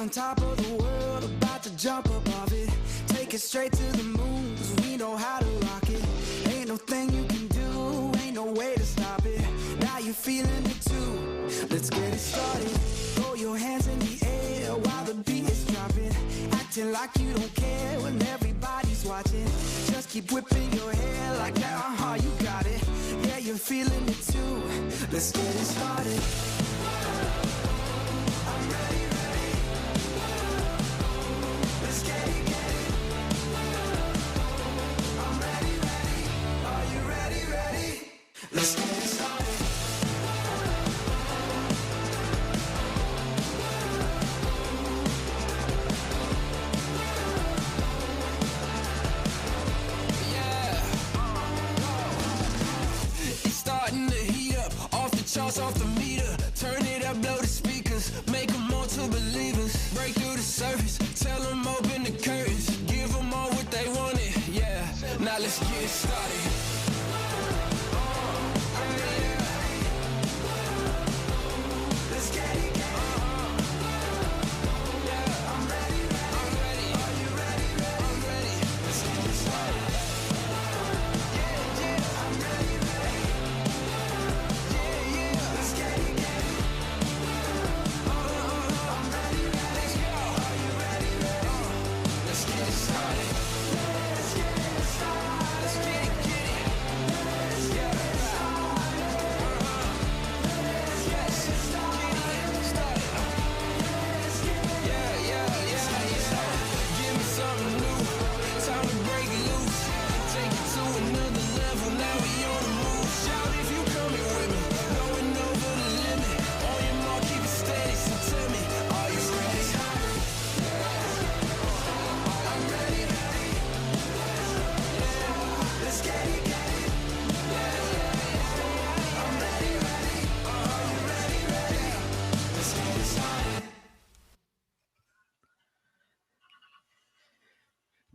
on top of the world, about to jump above it. Take it straight to the moon, 'cause we know how to rock it. Ain't no thing you can do, ain't no way to stop it. Now you're feeling it too. Let's get it started. Throw your hands in the air while the beat is dropping. Acting like you don't care when everybody's watching. Just keep whipping your hair like that, you got it. Yeah, you're feeling it too. Let's get it started. I'm ready, ready. Let's get it, get it. I'm ready, ready. Are you ready, ready? Let's get it started. Charts off the meter, turn it up, blow the speakers, make them all to believers, break through the surface, tell them open the curtains, give them all what they wanted, yeah, now let's get it started. Let's get it, get it. Yeah, I'm ready, ready. Are you ready, ready? I'm ready. Let's get it started. Yeah, yeah, I'm ready, ready. Let's get it, get it. I'm ready, ready. Let's go. Are you ready, ready? Let's get it started. Let's get it started. Let's get it, get it. Let's get it started. Let's get it started. Let's get it. Yeah, yeah, yeah. Give me something new. Time to break loose. Take it to another level. Now we on the move. Shout if you coming with me. Going over the limit. On your mark, keep it steady. So tell me, are you ready? I'm ready, ready. Let's get it, get it. I'm ready, ready. Are you ready, ready? Let's get it started.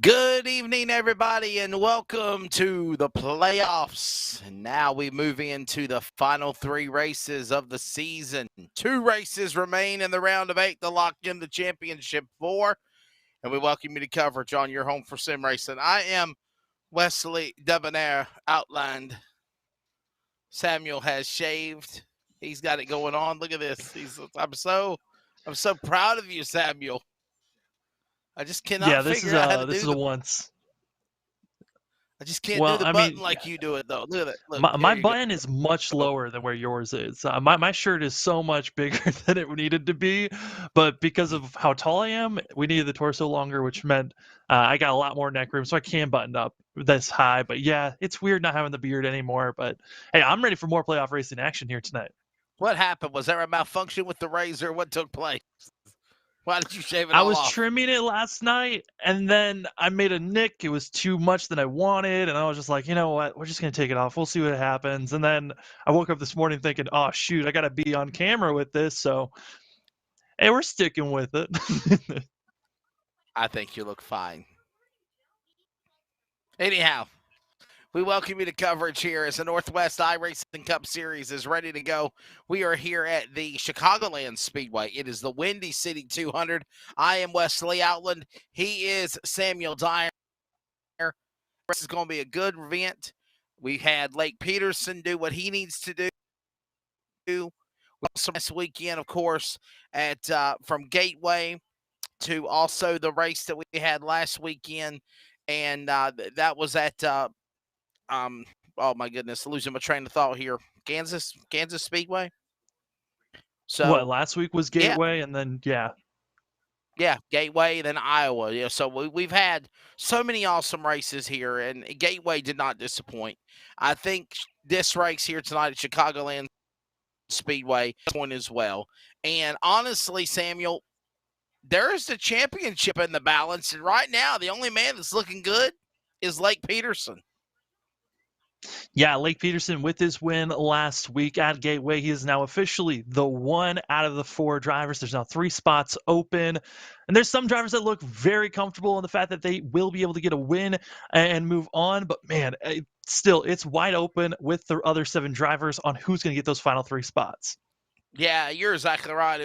Good evening, everybody, and welcome to the playoffs. And now we move into the final three races of the season. 2 races remain in the round of 8 to lock in the championship 4. And we welcome you to coverage on your home for sim racing. I am Wesley Debonair, outlined. Samuel has shaved. He's got it going on. Look at this. I'm so proud of you, Samuel. I just cannot figure out how to this do is a once. I just can't do the button like you do it, though. Look at it. Look, My button is much lower than where yours is. My shirt is so much bigger than it needed to be, but because of how tall I am, we needed the torso longer, which meant I got a lot more neck room, so I can button up this high. But yeah, it's weird not having the beard anymore. But hey, I'm ready for more playoff racing action here tonight. What happened? Was there a malfunction with the razor? What took place? Why did you shave it I all was off? trimming it last night, and then I made a nick. It was too much than I wanted, and I was just like, you know what? We're just going to take it off. We'll see what happens. And then I woke up this morning thinking, oh, shoot, I got to be on camera with this. So, hey, we're sticking with it. I think you look fine. Anyhow, we welcome you to coverage here as the Northwest iRacing Cup Series is ready to go. We are here at the Chicagoland Speedway. It is the Windy City 200. I am Wesley Outland. He is Samuel Dyer. This is going to be a good event. We had Lake Peterson do what he needs to do. Also this weekend, of course, at from Gateway to also the race that we had last weekend, and that was at oh my goodness, losing my train of thought here. Kansas Speedway. So what, last week was Gateway, and then yeah, Gateway, then Iowa. Yeah, so we've had so many awesome races here, and Gateway did not disappoint. I think this race here tonight at Chicagoland Speedway one as well. And honestly, Samuel, there's the championship in the balance, and right now the only man that's looking good is Lake Peterson. Yeah, Lake Peterson with his win last week at Gateway. He is now officially the 1 out of the 4 drivers. There's now 3 spots open. And there's some drivers that look very comfortable in the fact that they will be able to get a win and move on. But man, still, it's wide open with the other 7 drivers on who's going to get those final 3 spots. Yeah, you're exactly right.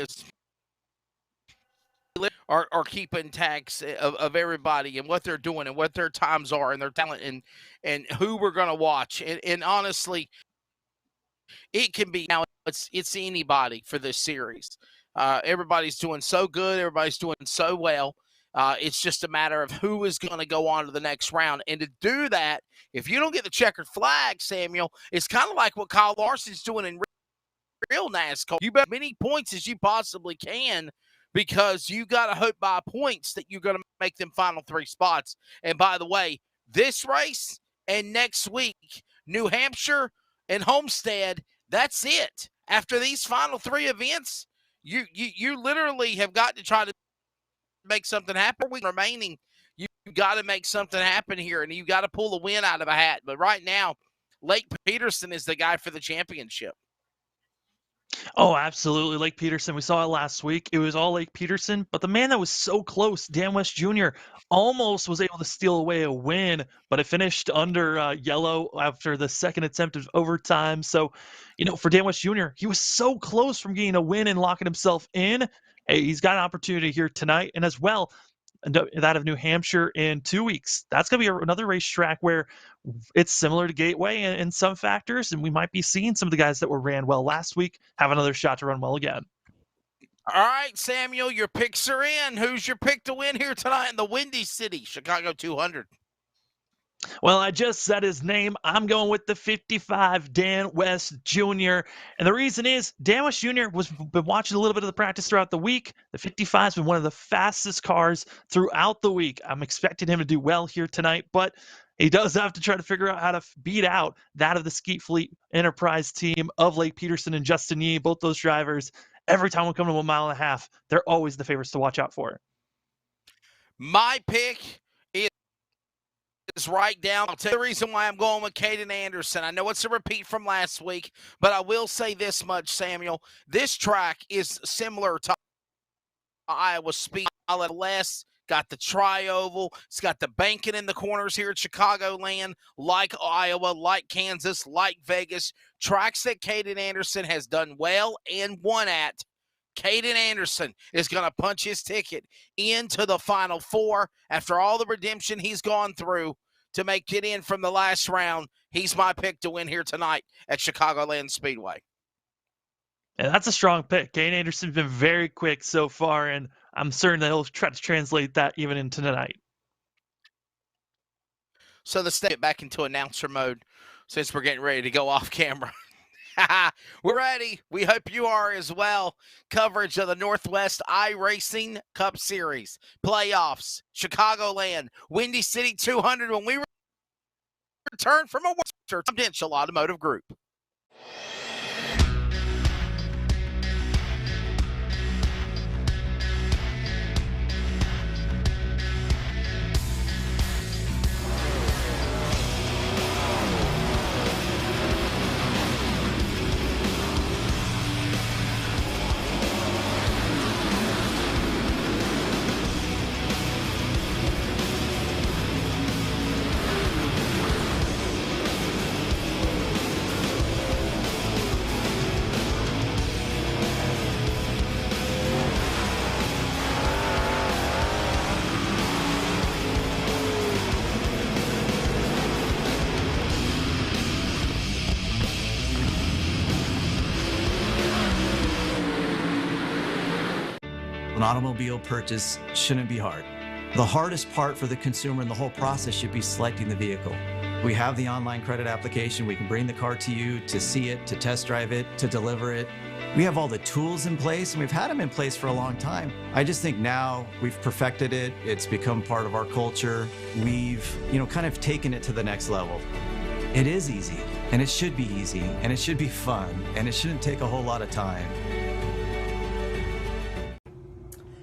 are keeping tags of everybody and what they're doing and what their times are and their talent and who we're going to watch. And honestly, it can be now. It's anybody for this series. Everybody's doing so good. Everybody's doing so well. It's just a matter of who is going to go on to the next round. And to do that, if you don't get the checkered flag, Samuel, it's kind of like what Kyle Larson's doing in real NASCAR. You bet as many points as you possibly can because you got to hope by points that you're going to make them final 3 spots. And by the way, this race and next week, New Hampshire and Homestead, that's it. After these final 3 events, you literally have got to try to make something happen. Week remaining, you got to make something happen here, and you got to pull a win out of a hat. But right now, Lake Peterson is the guy for the championship. Oh, absolutely. Lake Peterson. We saw it last week. It was all Lake Peterson, but the man that was so close, Dan West Jr., almost was able to steal away a win, but it finished under yellow after the second attempt of overtime. So, for Dan West Jr., he was so close from getting a win and locking himself in. Hey, he's got an opportunity here tonight, and as well, that of New Hampshire in 2 weeks. That's going to be another racetrack where it's similar to Gateway in some factors, and we might be seeing some of the guys that were ran well last week have another shot to run well again. All right, Samuel, your picks are in. Who's your pick to win here tonight in the Windy City, Chicago 200? Well, I just said his name. I'm going with the 55, Dan West Jr. And the reason is Dan West Jr. been watching a little bit of the practice throughout the week. The 55 has been one of the fastest cars throughout the week. I'm expecting him to do well here tonight, but he does have to try to figure out how to beat out that of the Skeet Fleet Enterprise team of Lake Peterson and Justin Yee. Both those drivers, every time we come to 1.5 miles, they're always the favorites to watch out for. My pick is right down. I'll tell you the reason why I'm going with Caden Anderson. I know it's a repeat from last week, but I will say this much, Samuel. This track is similar to Iowa Speed. Less got the tri-oval. It's got the banking in the corners here at Chicagoland, like Iowa, like Kansas, like Vegas. Tracks that Caden Anderson has done well and won at. Caden Anderson is going to punch his ticket into the Final Four after all the redemption he's gone through to make it in from the last round. He's my pick to win here tonight at Chicagoland Speedway. And that's a strong pick. Caden Anderson's been very quick so far, and I'm certain that he'll try to translate that even into tonight. So let's get back into announcer mode since we're getting ready to go off camera. We're ready. We hope you are as well. Coverage of the Northwest iRacing Cup Series, playoffs, Chicagoland, Windy City 200 when we return from a Confidential Automotive Group. An automobile purchase shouldn't be hard. The hardest part for the consumer in the whole process should be selecting the vehicle. We have the online credit application. We can bring the car to you to see it, to test drive it, to deliver it. We have all the tools in place, and we've had them in place for a long time. I just think now we've perfected it. It's become part of our culture. We've, kind of taken it to the next level. It is easy, and it should be easy, and it should be fun, and it shouldn't take a whole lot of time.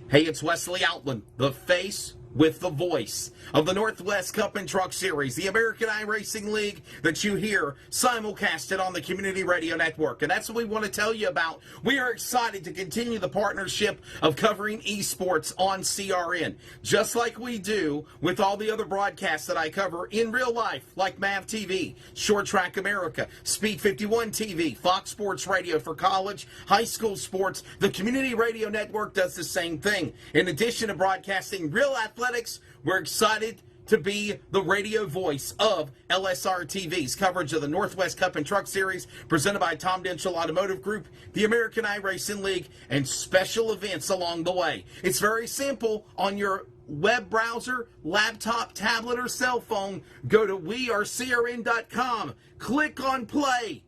Hey, it's Wesley Outland, the face with the voice of the Northwest Cup and Truck Series, the American iRacing League that you hear simulcasted on the Community Radio Network. And that's what we want to tell you about. We are excited to continue the partnership of covering esports on CRN, just like we do with all the other broadcasts that I cover in real life, like MAV TV, Short Track America, Speed 51 TV, Fox Sports Radio for college, high school sports. The Community Radio Network does the same thing. In addition to broadcasting real athletics, we're excited to be the radio voice of LSRTV's coverage of the Northwest Cup and Truck Series presented by Tom Denchel Automotive Group, the American iRacing League, and special events along the way. It's very simple. On your web browser, laptop, tablet, or cell phone, go to wearecrn.com, click on play,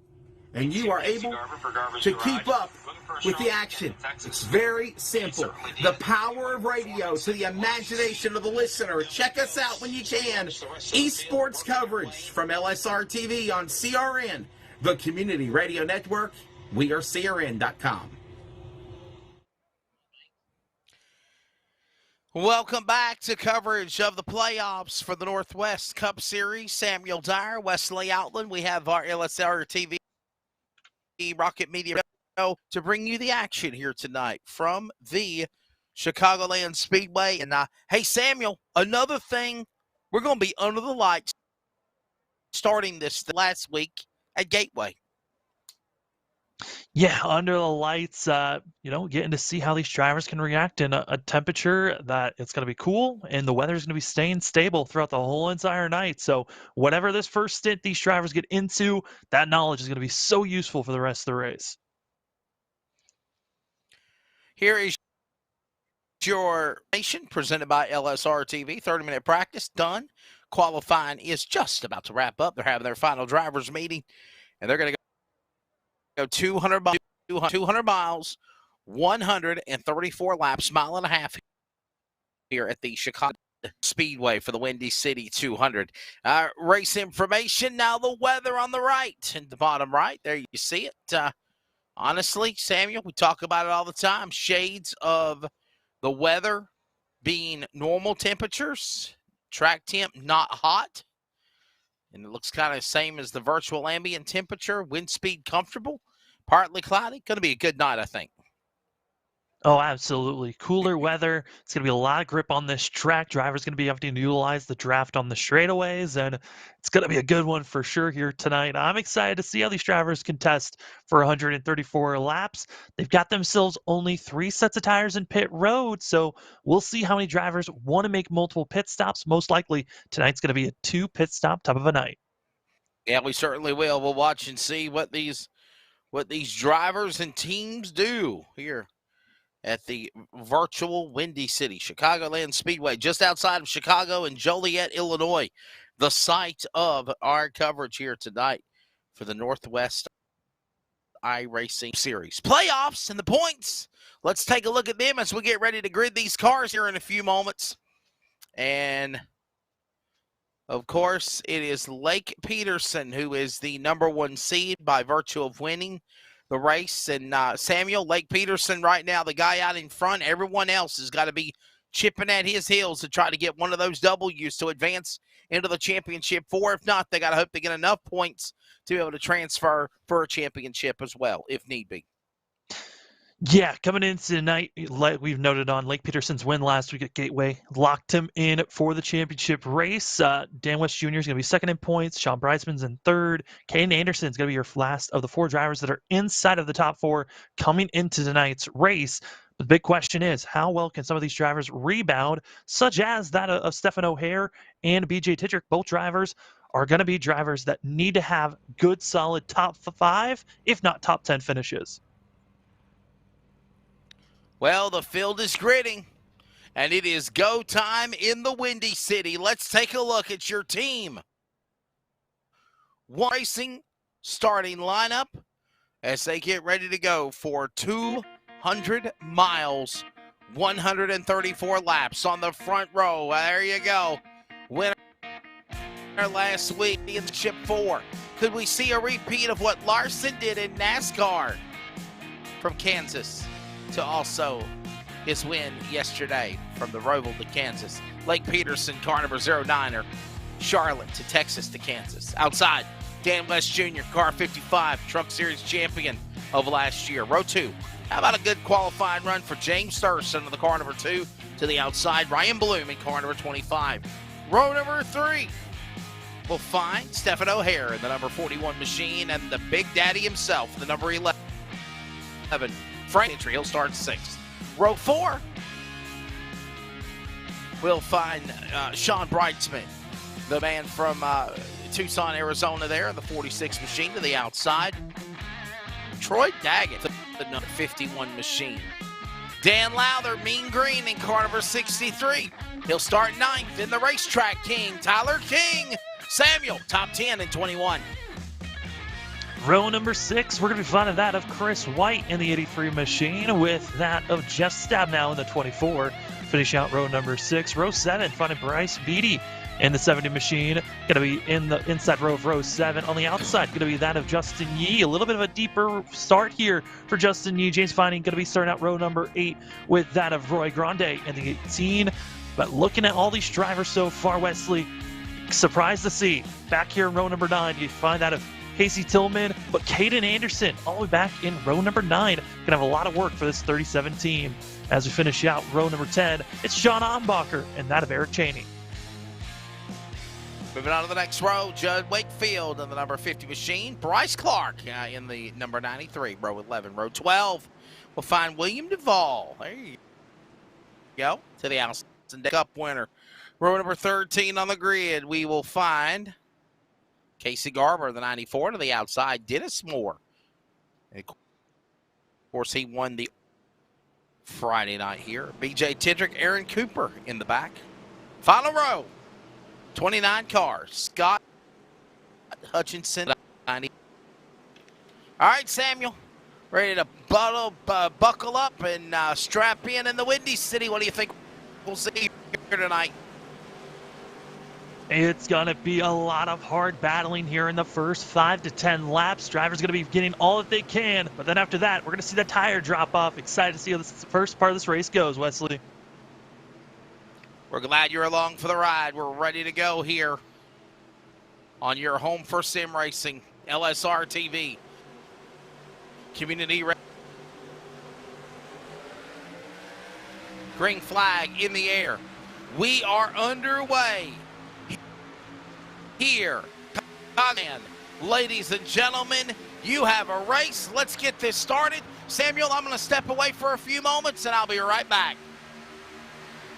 and you are able to keep up with the action. It's very simple. The power of radio to the imagination of the listener. Check us out when you can. Esports coverage from LSRTV on CRN, the Community Radio Network, wearecrn.com. Welcome back to coverage of the playoffs for the Northwest Cup Series. Samuel Dyer, Wesley Outland. We have our LSRTV Rocket Media to bring you the action here tonight from the Chicagoland Speedway. And hey, Samuel, another thing, we're going to be under the lights starting this last week at Gateway. Yeah, under the lights, getting to see how these drivers can react in a temperature that it's going to be cool and the weather's going to be staying stable throughout the whole entire night. So whatever this first stint these drivers get into, that knowledge is going to be so useful for the rest of the race. Here is your nation presented by LSRTV. 30-minute practice done. Qualifying is just about to wrap up. They're having their final drivers meeting, and they're going to go 200 miles, 134 laps, mile and a half here at the Chicago Speedway for the Windy City 200. Race information, now the weather on the right and the bottom right. There you see it. Honestly, Samuel, we talk about it all the time. Shades of the weather being normal temperatures, track temp not hot. And it looks kind of the same as the virtual ambient temperature. Wind speed comfortable. Partly cloudy. Going to be a good night, I think. Oh, absolutely. Cooler weather. It's going to be a lot of grip on this track. Drivers going to be able to utilize the draft on the straightaways, and it's going to be a good one for sure here tonight. I'm excited to see how these drivers contest for 134 laps. They've got themselves only 3 sets of tires in pit road, so we'll see how many drivers want to make multiple pit stops. Most likely, tonight's going to be a 2 pit stop type of a night. Yeah, we certainly will. We'll watch and see what these drivers and teams do here at the virtual Windy City Chicagoland Speedway, just outside of Chicago in Joliet, Illinois, the site of our coverage here tonight for the Northwest iRacing Series. Playoffs and the points. Let's take a look at them as we get ready to grid these cars here in a few moments. And, of course, it is Lake Peterson who is the number 1 seed by virtue of winning the race. And Samuel, Lake Peterson right now, the guy out in front, everyone else has got to be chipping at his heels to try to get one of those W's to advance into the championship 4. If not, they got to hope to get enough points to be able to transfer for a championship as well, if need be. Yeah, coming into tonight, like we've noted on Lake Peterson's win last week at Gateway, locked him in for the championship race. Dan West Jr. is going to be second in points. Sean Breisman's in third. Caden Anderson is going to be your last of the 4 drivers that are inside of the top 4 coming into tonight's race. The big question is, how well can some of these drivers rebound, such as that of Stephan O'Hare and BJ Tidrick? Both drivers are going to be drivers that need to have good, solid top 5, if not top 10 finishes. Well, the field is gritting, and it is go time in the Windy City. Let's take a look at your team. Racing starting lineup as they get ready to go for 200 miles, 134 laps on the front row. There you go. Winner last week in Chip 4. Could we see a repeat of what Larson did in NASCAR from Kansas to also his win yesterday from the Roval to Kansas. Lake Peterson, car number 09er, Charlotte to Texas to Kansas. Outside, Dan West Jr., car 55, Truck Series champion of last year. Row 2. How about a good qualifying run for James Thurston in the car number 2 to the outside. Ryan Bloom in car number 25. Row number 3. We'll find Stephan O'Hare in the number 41 machine and the Big Daddy himself, the number 11. Frank Entry, he'll start 6th. Row 4. We'll find Sean Brightsman, the man from Tucson, Arizona there, the 46 machine to the outside. Troy Daggett, the number 51 machine. Dan Lowther, Mean Green in car number 63. He'll start 9th in the Racetrack King, Tyler King. Samuel, top 10 in 21. Row number 6, we're going to be finding that of Chris White in the 83 machine with that of Jeff Stabnow in the 24. Finish out row number 6. Row 7, finding Bryce Beatty in the 70 machine. Going to be in the inside row of row 7. On the outside, going to be that of Justin Yee. A little bit of a deeper start here for Justin Yee. James Fining going to be starting out row number 8 with that of Roy Grande in the 18. But looking at all these drivers so far, Wesley, surprised to see back here in row number 9, you find that of Casey Tillman, but Caden Anderson all the way back in row number 9. Gonna have a lot of work for this 37 team. As we finish out row number 10, it's Sean Ombacher and that of Eric Cheney. Moving on to the next row, Judd Wakefield in the number 50 machine. Bryce Clark in the number 93, row 11. Row 12, we'll find William Duvall. There you go, to the Allison Cup winner. Row number 13 on the grid, we will find Casey Garber, the 94, to the outside. Dennis Moore. And of course, he won the Friday night here. BJ Tedrick, Aaron Cooper in the back. Final row, 29 cars. Scott Hutchinson, 90. All right, Samuel, ready to buckle up and strap in the Windy City. What do you think we'll see here tonight? It's going to be a lot of hard battling here in the first 5 to 10 laps. Drivers going to be getting all that they can, but then after that, we're going to see the tire drop off. Excited to see how this first part of this race goes, Wesley. We're glad you're along for the ride. We're ready to go here on your home for sim racing, LSRTV. Community green flag in the air. We are underway here. And ladies and gentlemen, you have a race. Let's get this started. Samuel, I'm going to step away for a few moments, and I'll be right back.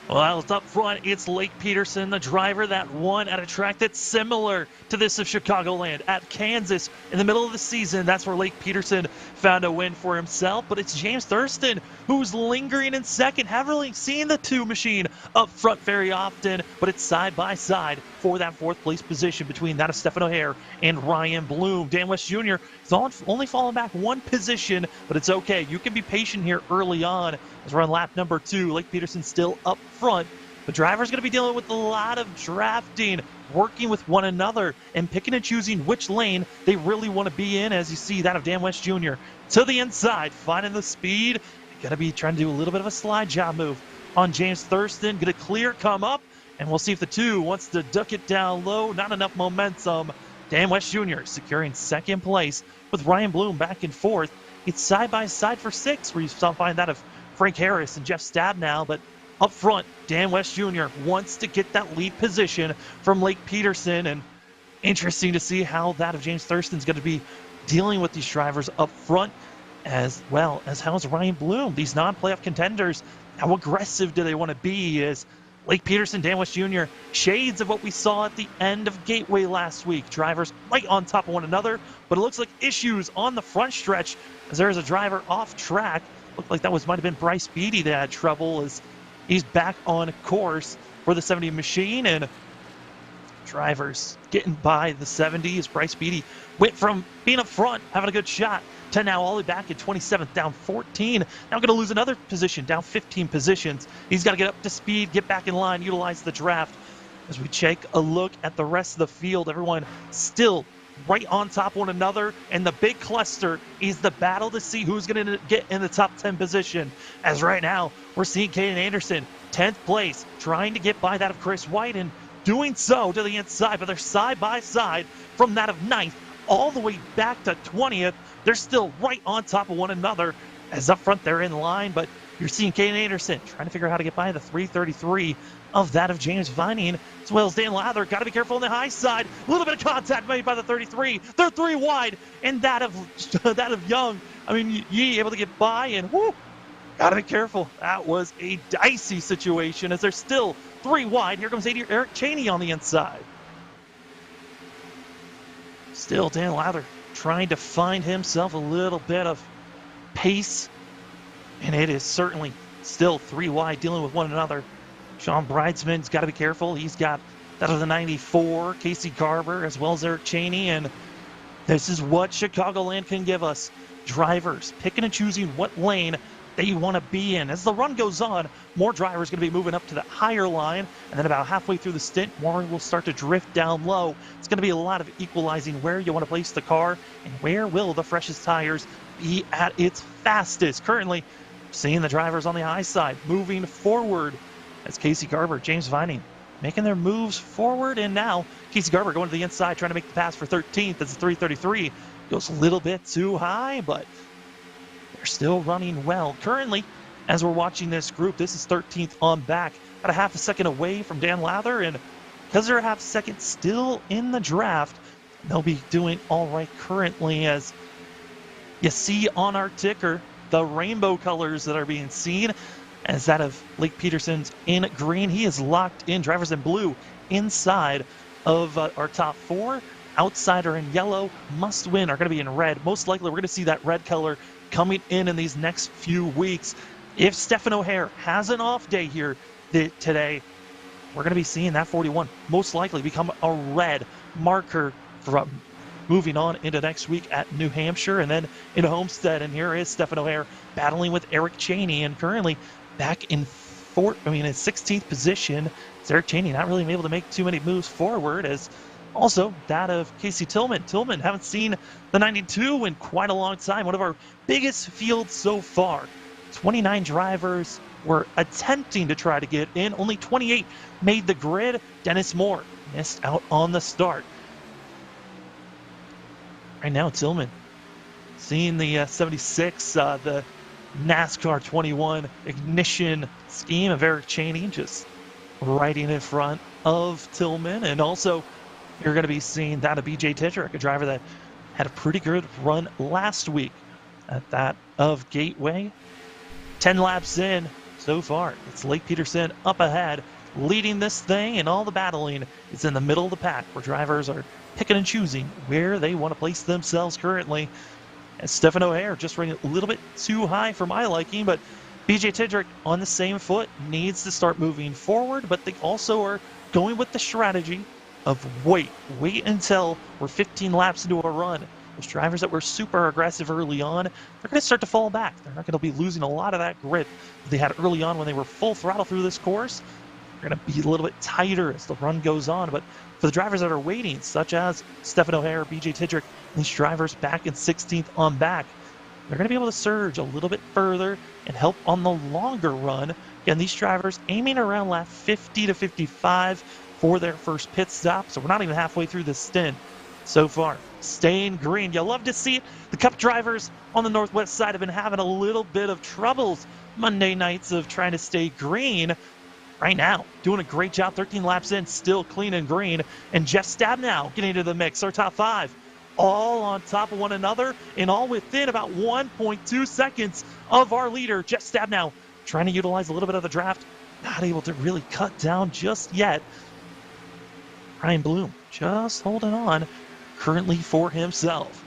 Well, it's up front. It's Lake Peterson, the driver that won at a track that's similar to this of Chicagoland at Kansas in the middle of the season. That's where Lake Peterson found a win for himself. But it's James Thurston who's lingering in second. Haven't really seen the 2 machine up front very often, but it's side by side for that 4th place position between that of Stephan O'Hare and Ryan Bloom. Dan West Jr. is only falling back 1 position, but it's okay. You can be patient here early on. As we're on lap number 2, Lake Peterson still up front. The driver's going to be dealing with a lot of drafting, working with one another, and picking and choosing which lane they really want to be in, as you see that of Dan West Jr. to the inside, finding the speed. Going to be trying to do a little bit of a slide job move on James Thurston. Going to clear, come up, and we'll see if the 2 wants to duck it down low. Not enough momentum. Dan West Jr. securing 2nd place with Ryan Bloom back and 4th. It's side by side for 6, where you still find that of Frank Harris and Jeff Stabnow, but up front, Dan West Jr. wants to get that lead position from Lake Peterson, and interesting to see how that of James Thurston's going to be dealing with these drivers up front, as well as how's Ryan Bloom. These non-playoff contenders, how aggressive do they want to be? As Lake Peterson, Dan West Jr., shades of what we saw at the end of Gateway last week. Drivers right on top of one another, but it looks like issues on the front stretch as there's a driver off track. Looked like that might have been Bryce Beatty that had trouble, as he's back on course for the 70 machine, and drivers getting by the 70s. Bryce Beatty went from being up front, having a good shot, to now all the way back at 27th, down 14. Now going to lose another position, down 15 positions. He's got to get up to speed, get back in line, utilize the draft. As we take a look at the rest of the field, everyone still right on top of one another, and the big cluster is the battle to see who's going to get in the top 10 position. As right now, we're seeing Caden Anderson, 10th place, trying to get by that of Chris White, and doing so to the inside, but they're side by side from that of 9th all the way back to 20th. They're still right on top of one another, as up front they're in line, but you're seeing Caden Anderson trying to figure out how to get by the 333 of that of James Vining, as well as Dan Lather. Got to be careful on the high side. A little bit of contact made by the 33. They're 3 wide, and that of Young. I mean, Yee able to get by, and whoo, got to be careful. That was a dicey situation, as they're still 3 wide. Here comes Eric Cheney on the inside. Still Dan Lather trying to find himself a little bit of pace, and it is certainly still 3 wide dealing with one another. Sean Bridesman's got to be careful. He's got that of the 94, Casey Garber, as well as Eric Cheney, and this is what Chicagoland can give us. Drivers picking and choosing what lane they want to be in. As the run goes on, more drivers going to be moving up to the higher line, and then about halfway through the stint, more will start to drift down low. It's going to be a lot of equalizing where you want to place the car and where will the freshest tires be at its fastest. Currently, seeing the drivers on the high side moving forward as Casey Garber, James Vining making their moves forward, and now Casey Garber going to the inside trying to make the pass for 13th as the 333 goes a little bit too high, but they're still running well. Currently, as we're watching this group, this is 13th on back, about a half a second away from Dan Lather, and because they're a half second still in the draft, they'll be doing all right currently. As you see on our ticker, the rainbow colors that are being seen, as that of Lake Peterson's in green. He is locked in. Drivers in blue inside of our top 4. Outsider in yellow, must win are going to be in red. Most likely we're going to see that red color coming in these next few weeks. If Stephan O'Hare has an off day here today, we're going to be seeing that 41 most likely become a red marker from moving on into next week at New Hampshire and then into Homestead. And here is Stephan O'Hare battling with Eric Cheney, and currently back in 16th position. It's Eric Cheney not really able to make too many moves forward, as also that of Casey Tillman. Tillman, haven't seen the 92 in quite a long time. One of our biggest fields so far. 29 drivers were attempting to try to get in. Only 28 made the grid. Dennis Moore missed out on the start. Right now, Tillman seeing the 76, the NASCAR 21 ignition scheme of Eric Cheney just riding in front of Tillman. And also, you're going to be seeing that of BJ Tidrick, a driver that had a pretty good run last week at that of Gateway. 10 laps in so far. It's Lake Peterson up ahead, leading this thing, and all the battling is in the middle of the pack, where drivers are picking and choosing where they want to place themselves currently. And Stephan O'Hare just running a little bit too high for my liking, but BJ Tidrick on the same foot needs to start moving forward, but they also are going with the strategy of wait until we're 15 laps into a run. Those drivers that were super aggressive early on, they're going to start to fall back. They're not going to be losing a lot of that grip that they had early on when they were full throttle through this course. They're going to be a little bit tighter as the run goes on, but for the drivers that are waiting, such as Stephan O'Hare, BJ Tidrick, these drivers back in 16th on back, they're going to be able to surge a little bit further and help on the longer run. Again, these drivers aiming around lap 50 to 55 for their first pit stop, so we're not even halfway through this stint so far. Staying green. You'll love to see it. The Cup drivers on the northwest side have been having a little bit of troubles Monday nights of trying to stay green. Right now, doing a great job. 13 laps in, still clean and green. And Jeff Stabnow getting into the mix. Our top 5 all on top of one another and all within about 1.2 seconds of our leader, Jeff Stabnow, trying to utilize a little bit of the draft. Not able to really cut down just yet. Ryan Bloom just holding on currently for himself.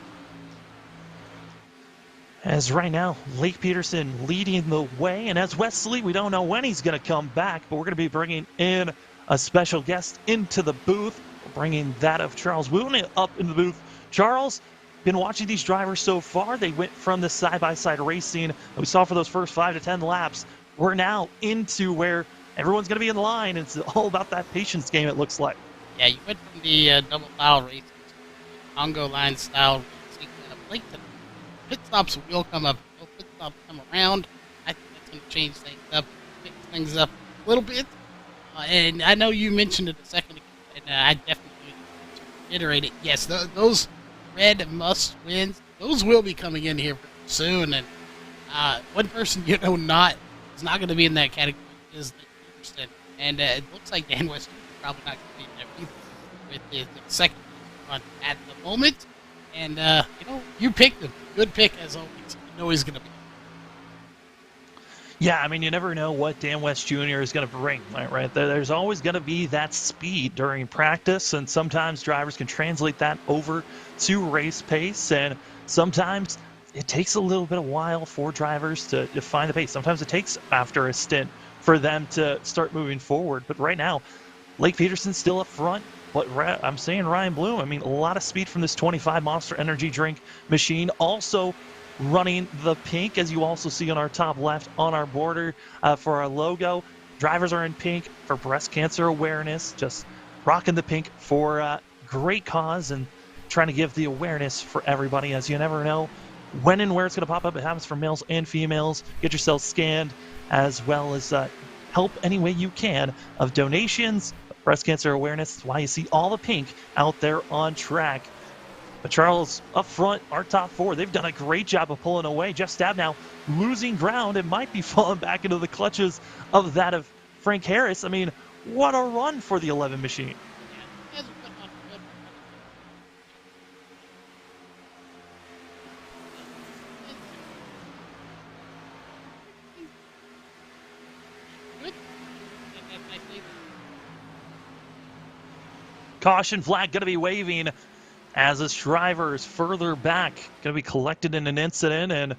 As right now, Lake Peterson leading the way, and as Wesley, we don't know when he's going to come back, but we're going to be bringing in a special guest into the booth. We're bringing that of Charles Wooten up into the booth. Charles, been watching these drivers so far. They went from the side-by-side racing that we saw for those first 5 to 10 laps. We're now into where everyone's going to be in line, and it's all about that patience game, it looks like. Yeah, you went from the double barrel race Congo line style. Like the pit stops will come up. Pit stops come around. I think that's going to change things up, fix things up a little bit. And I know you mentioned it a second ago, and I definitely reiterate it. Yes, those red must wins, those will be coming in here soon. And one person is not going to be in that category is the Peterson. And it looks like Dan West is probably not going to be in there either with the second run at the moment. And, you picked him. Good pick, as always. You know he's going to be. Yeah, I mean, you never know what Dan West Jr. is going to bring, right? There's always going to be that speed during practice, and sometimes drivers can translate that over to race pace, and sometimes it takes a little bit of while for drivers to find the pace. Sometimes it takes after a stint for them to start moving forward, but right now, Lake Peterson's still up front. But I'm saying Ryan Bloom, I mean, a lot of speed from this 25 Monster Energy drink machine. Also running the pink, as you also see on our top left on our border for our logo. Drivers are in pink for breast cancer awareness, just rocking the pink for a great cause and trying to give the awareness for everybody, as you never know when and where it's going to pop up. It happens for males and females. Get yourself scanned, as well as help any way you can of donations, breast cancer awareness. That's why you see all the pink out there on track. But Charles, up front, our top four, they've done a great job of pulling away. Jeff Stab now losing ground and might be falling back into the clutches of that of Frank Harris. I mean, what a run for the 11 machine. Caution flag going to be waving as this driver is further back, going to be collected in an incident, and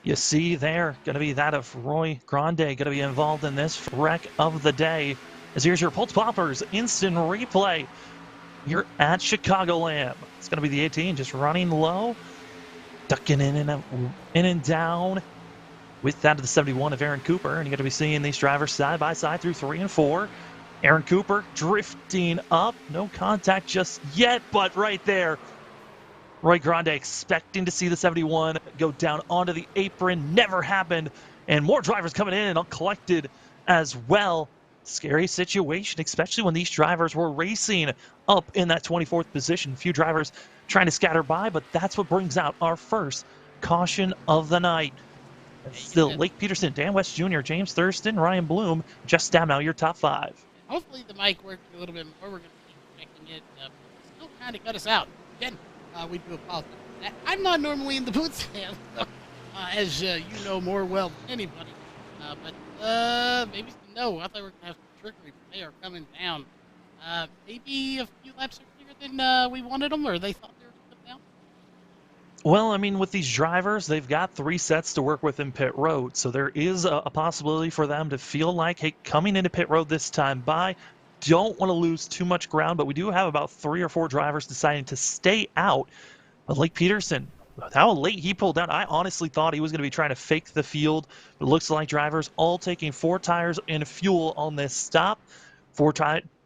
you see there going to be that of Roy Grande going to be involved in this wreck of the day. As here's your Pulse Poppers instant replay. You're at Chicagoland. It's going to be the 18 just running low, ducking in and down with that of the 71 of Aaron Cooper, and you're going to be seeing these drivers side by side through 3 and 4. Aaron Cooper drifting up. No contact just yet, but right there, Roy Grande expecting to see the 71 go down onto the apron. Never happened. And more drivers coming in and all collected as well. Scary situation, especially when these drivers were racing up in that 24th position. A few drivers trying to scatter by, but that's what brings out our first caution of the night. Still, Lake Peterson, Dan West Jr., James Thurston, Ryan Bloom, just down now your top 5. Hopefully the mic worked a little bit more. We're going to keep checking it. Still kind of cut us out. Again, we do apologize for that. I'm not normally in the booth, Sam, so, as you know more well than anybody. But maybe no. I thought we were going to have some trickery, but they are coming down. Maybe a few laps earlier than we wanted them, or they thought they were coming down. Well, I mean, with these drivers, they've got 3 sets to work with in pit road, so there is a possibility for them to feel like, hey, coming into pit road this time by, don't want to lose too much ground, but we do have about 3 or 4 drivers deciding to stay out. But Lake Peterson, how late he pulled out, I honestly thought he was going to be trying to fake the field, but it looks like drivers all taking 4 tires and fuel on this stop.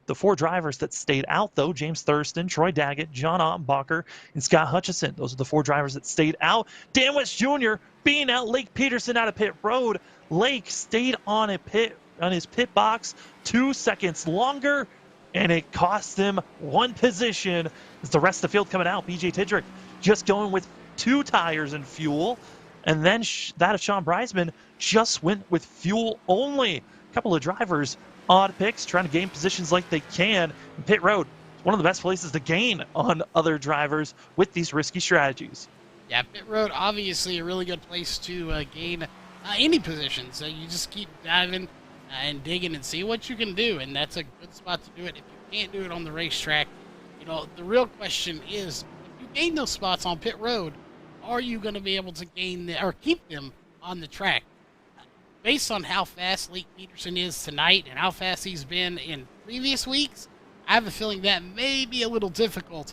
The 4 drivers that stayed out, though, James Thurston, Troy Daggett, John Ottenbacher, and Scott Hutchison. Those are the 4 drivers that stayed out. Dan West Jr. being out Lake Peterson out of pit road. Lake stayed on his pit box 2 seconds longer, and it cost him 1 position. As the rest of the field coming out, BJ Tidrick just going with 2 tires and fuel, and then that of Sean Breisman just went with fuel only. A couple of drivers odd picks, trying to gain positions like they can. And pit road, one of the best places to gain on other drivers with these risky strategies. Yeah, pit road, obviously a really good place to gain any position. So you just keep diving and digging and see what you can do, and that's a good spot to do it. If you can't do it on the racetrack, the real question is, if you gain those spots on pit road, are you going to be able to gain or keep them on the track? Based on how fast Lake Peterson is tonight and how fast he's been in previous weeks, I have a feeling that may be a little difficult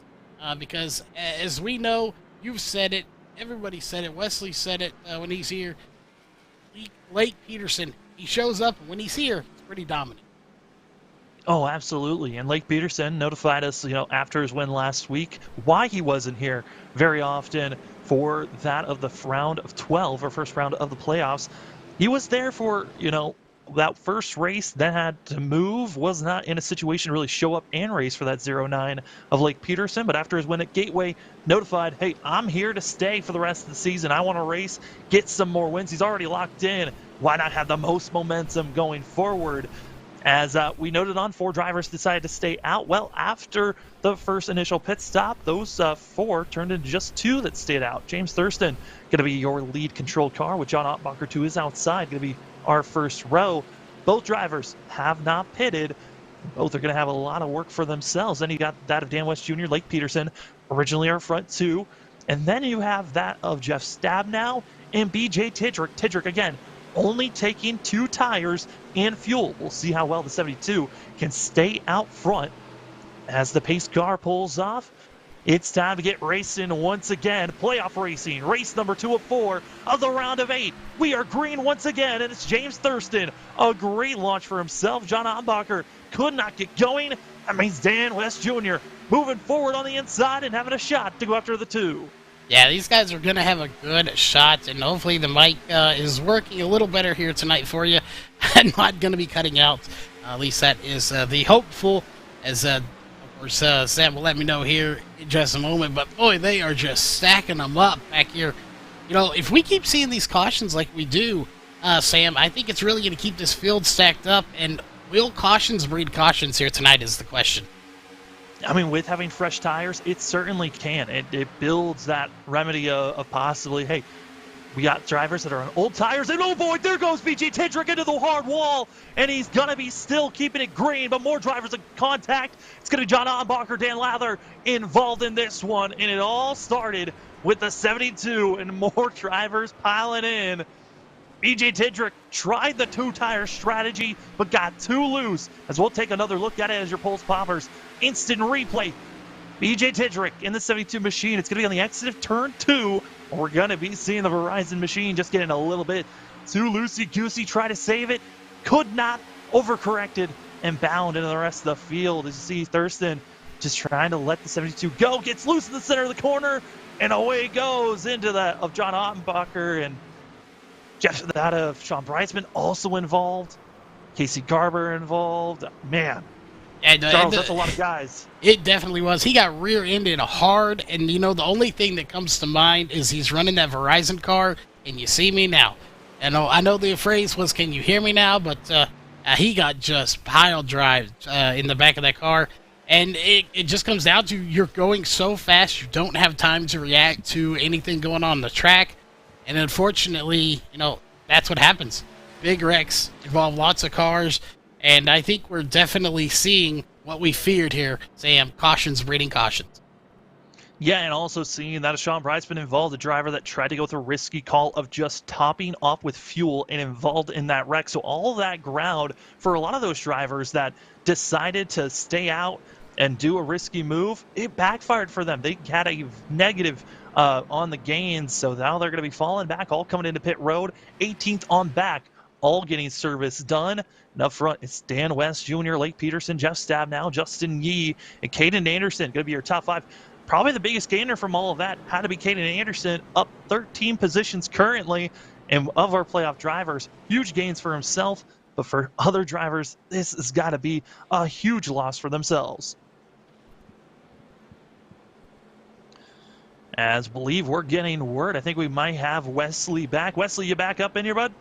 because, as we know, you've said it, everybody said it, Wesley said it when he's here, Lake Peterson, he shows up, and when he's here, he's pretty dominant. Oh, absolutely. And Lake Peterson notified us, after his win last week, why he wasn't here very often for that of the round of 12 or first round of the playoffs. He was there for, that first race, then had to move, was not in a situation to really show up and race for that 0-9 of Lake Peterson. But after his win at Gateway, notified, hey, I'm here to stay for the rest of the season. I want to race, get some more wins. He's already locked in. Why not have the most momentum going forward? As we noted on, 4 drivers decided to stay out. Well, after the first initial pit stop, those 4 turned into just 2 that stayed out. James Thurston going to be your lead controlled car with John Ottbacher to his outside, going to be our first row. Both drivers have not pitted. Both are going to have a lot of work for themselves. Then you got that of Dan West Jr., Lake Peterson, originally our front 2. And then you have that of Jeff Stabnow and BJ Tidrick. Tidrick, again, only taking 2 tires and fuel. We'll see how well the 72 can stay out front as the pace car pulls off. It's time to get racing once again. Playoff racing, race number 2 of 4 of the round of 8. We are green once again, and it's James Thurston. A great launch for himself. John Ottbacher could not get going. That means Dan West Jr. moving forward on the inside and having a shot to go after the 2. Yeah, these guys are going to have a good shot, and hopefully the mic is working a little better here tonight for you. I'm not going to be cutting out. At least that is the hopeful, as of course Sam will let me know here in just a moment. But boy, they are just stacking them up back here. If we keep seeing these cautions like we do, Sam, I think it's really going to keep this field stacked up. And will cautions breed cautions here tonight is the question. I mean, with having fresh tires, it certainly can. It builds that remedy of possibly, hey, we got drivers that are on old tires, and oh boy, there goes BJ Tidrick into the hard wall, and he's going to be still keeping it green, but more drivers in contact. It's going to be John Ottbacher, Dan Lather involved in this one, and it all started with the 72 and more drivers piling in. BJ Tidrick tried the 2-tire strategy, but got too loose. As we'll take another look at it as your pulse poppers. Instant replay. BJ Tidrick in the 72 machine. It's going to be on the exit of turn 2. We're going to be seeing the Verizon machine just getting a little bit too loosey-goosey. Try to save it. Could not. Overcorrected and bound into the rest of the field. As you see, Thurston just trying to let the 72 go. Gets loose in the center of the corner. And away goes into that of John Ottbacher and that of Sean Breisman also involved. Casey Garber involved. Man, Charles, that's a lot of guys. It definitely was. He got rear-ended hard, and the only thing that comes to mind is he's running that Verizon car, and you see me now. And I know the phrase was, can you hear me now? But he got just pile drive in the back of that car. And it just comes down to you're going so fast, you don't have time to react to anything going on the track. And unfortunately, that's what happens. Big wrecks involve lots of cars, and I think we're definitely seeing what we feared here, Sam, cautions breeding cautions. Yeah, and also seeing that Sean Breisman involved, a driver that tried to go with a risky call of just topping off with fuel and involved in that wreck. So all that ground for a lot of those drivers that decided to stay out and do a risky move, it backfired for them. They had a negative on the gains, so now they're going to be falling back, all coming into pit road, 18th on back, all getting service done. And up front, it's Dan West Jr., Lake Peterson, Jeff Stabnow, Justin Yee, and Caden Anderson, going to be your top 5. Probably the biggest gainer from all of that had to be Caden Anderson, up 13 positions currently, and of our playoff drivers, huge gains for himself, but for other drivers, this has got to be a huge loss for themselves. As believe we're getting word, I think we might have Wesley back. Wesley, you back up in here, bud?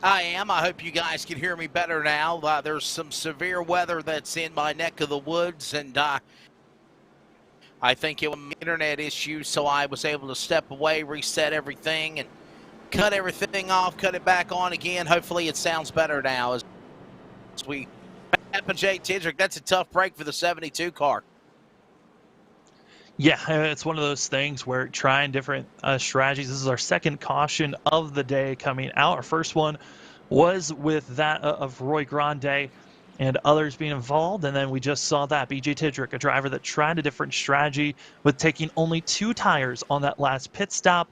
I am. I hope you guys can hear me better now. There's some severe weather that's in my neck of the woods, and I think it was an internet issue, so I was able to step away, reset everything, and cut everything off, cut it back on again. Hopefully it sounds better now as we wrap up Jay Tidrick. That's a tough break for the 72 car. Yeah, it's one of those things where trying different strategies. This is our second caution of the day coming out. Our first one was with that of Roy Grande and others being involved. And then we just saw that BJ Tidrick, a driver that tried a different strategy with taking only 2 tires on that last pit stop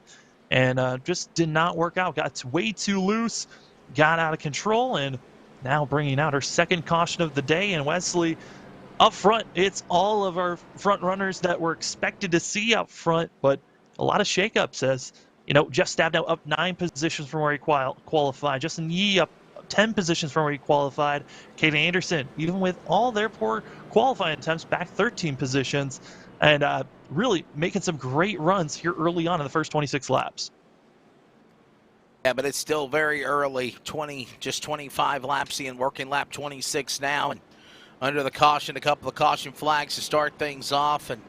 and just did not work out. Got way too loose, got out of control, and now bringing out her second caution of the day. And Wesley, up front, it's all of our front runners that we're expected to see up front, but a lot of shakeups as, Jeff Stabnow up 9 positions from where he qualified. Justin Yee up 10 positions from where he qualified. Kaden Anderson, even with all their poor qualifying attempts, back 13 positions, and really making some great runs here early on in the first 26 laps. Yeah, but it's still very early. Just 25 laps in, working lap 26 now, and under the caution, a couple of caution flags to start things off. And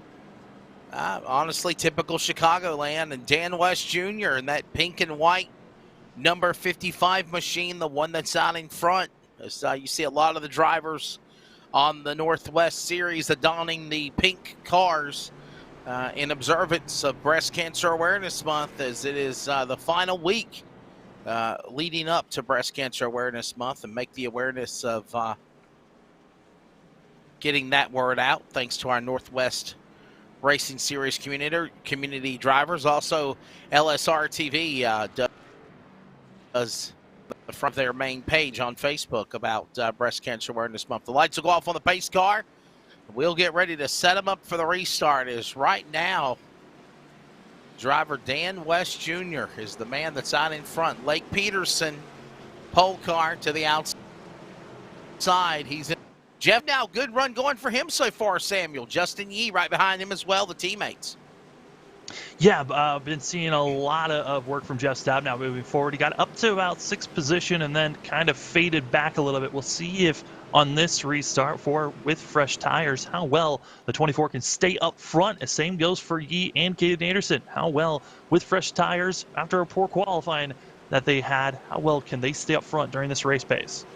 honestly, typical Chicagoland. And Dan West Jr. and that pink and white number 55 machine, the one that's out in front. As you see a lot of the drivers on the Northwest Series donning the pink cars in observance of Breast Cancer Awareness Month, as it is the final week leading up to Breast Cancer Awareness Month, and make the awareness of getting that word out thanks to our Northwest Racing Series community drivers. Also, LSRTV does from their main page on Facebook about Breast Cancer Awareness Month. The lights will go off on the pace car. We'll get ready to set them up for the restart. Is right now, driver Dan West Jr. is the man that's out in front. Lake Peterson, pole car to the outside. He's in. Jeff now, good run going for him so far, Samuel. Justin Yee right behind him as well, the teammates. Yeah, I've been seeing a lot of work from Jeff Stabnow moving forward. He got up to about 6th position and then kind of faded back a little bit. We'll see if on this restart with fresh tires, how well the 24 can stay up front. The same goes for Yee and Kaden Anderson. How well with fresh tires after a poor qualifying that they had, how well can they stay up front during this race pace?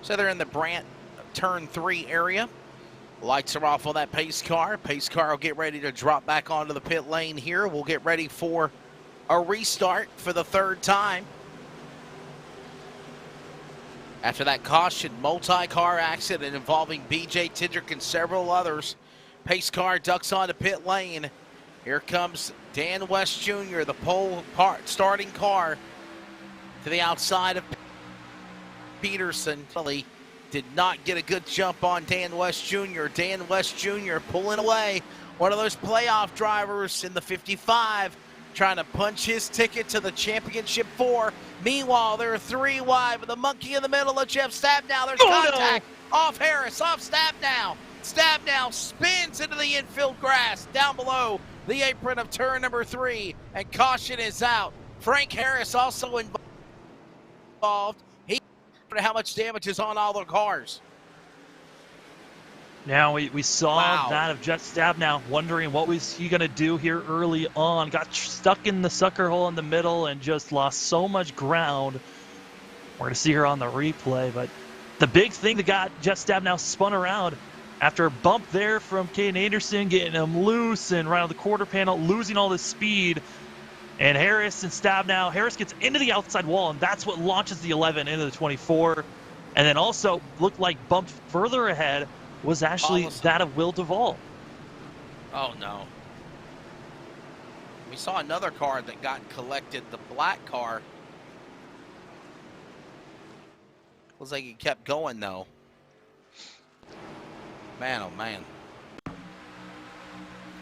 So they're in the Brant turn 3 area. Lights are off on that pace car. Pace car will get ready to drop back onto the pit lane here. We'll get ready for a restart for the 3rd time. After that caution, multi-car accident involving BJ Tidrick and several others, pace car ducks onto pit lane. Here comes Dan West Jr., the pole starting car to the outside of Peterson. Did not get a good jump on Dan West Jr. Dan West Jr. pulling away. One of those playoff drivers in the 55 trying to punch his ticket to the championship 4. Meanwhile, they're 3 wide with a monkey in the middle of Jeff Stabnow. There's contact off Harris, off Stabnow. Stabnow spins into the infield grass down below the apron of turn number 3, and caution is out. Frank Harris also involved. How much damage is on all the cars. Now we saw that of Jeff Stabnow, wondering what was he going to do here early on. Got stuck in the sucker hole in the middle and just lost so much ground. We're going to see her on the replay, but the big thing that got Jeff Stabnow spun around after a bump there from Kaden Anderson, getting him loose and right on the quarter panel, losing all the speed. And Harris and Stabnow, Harris gets into the outside wall, and that's what launches the 11 into the 24. And then also looked like bumped further ahead was actually that of Will Duvall. Oh, no. We saw another car that got collected, the black car. Looks like it kept going, though. Man, oh, man.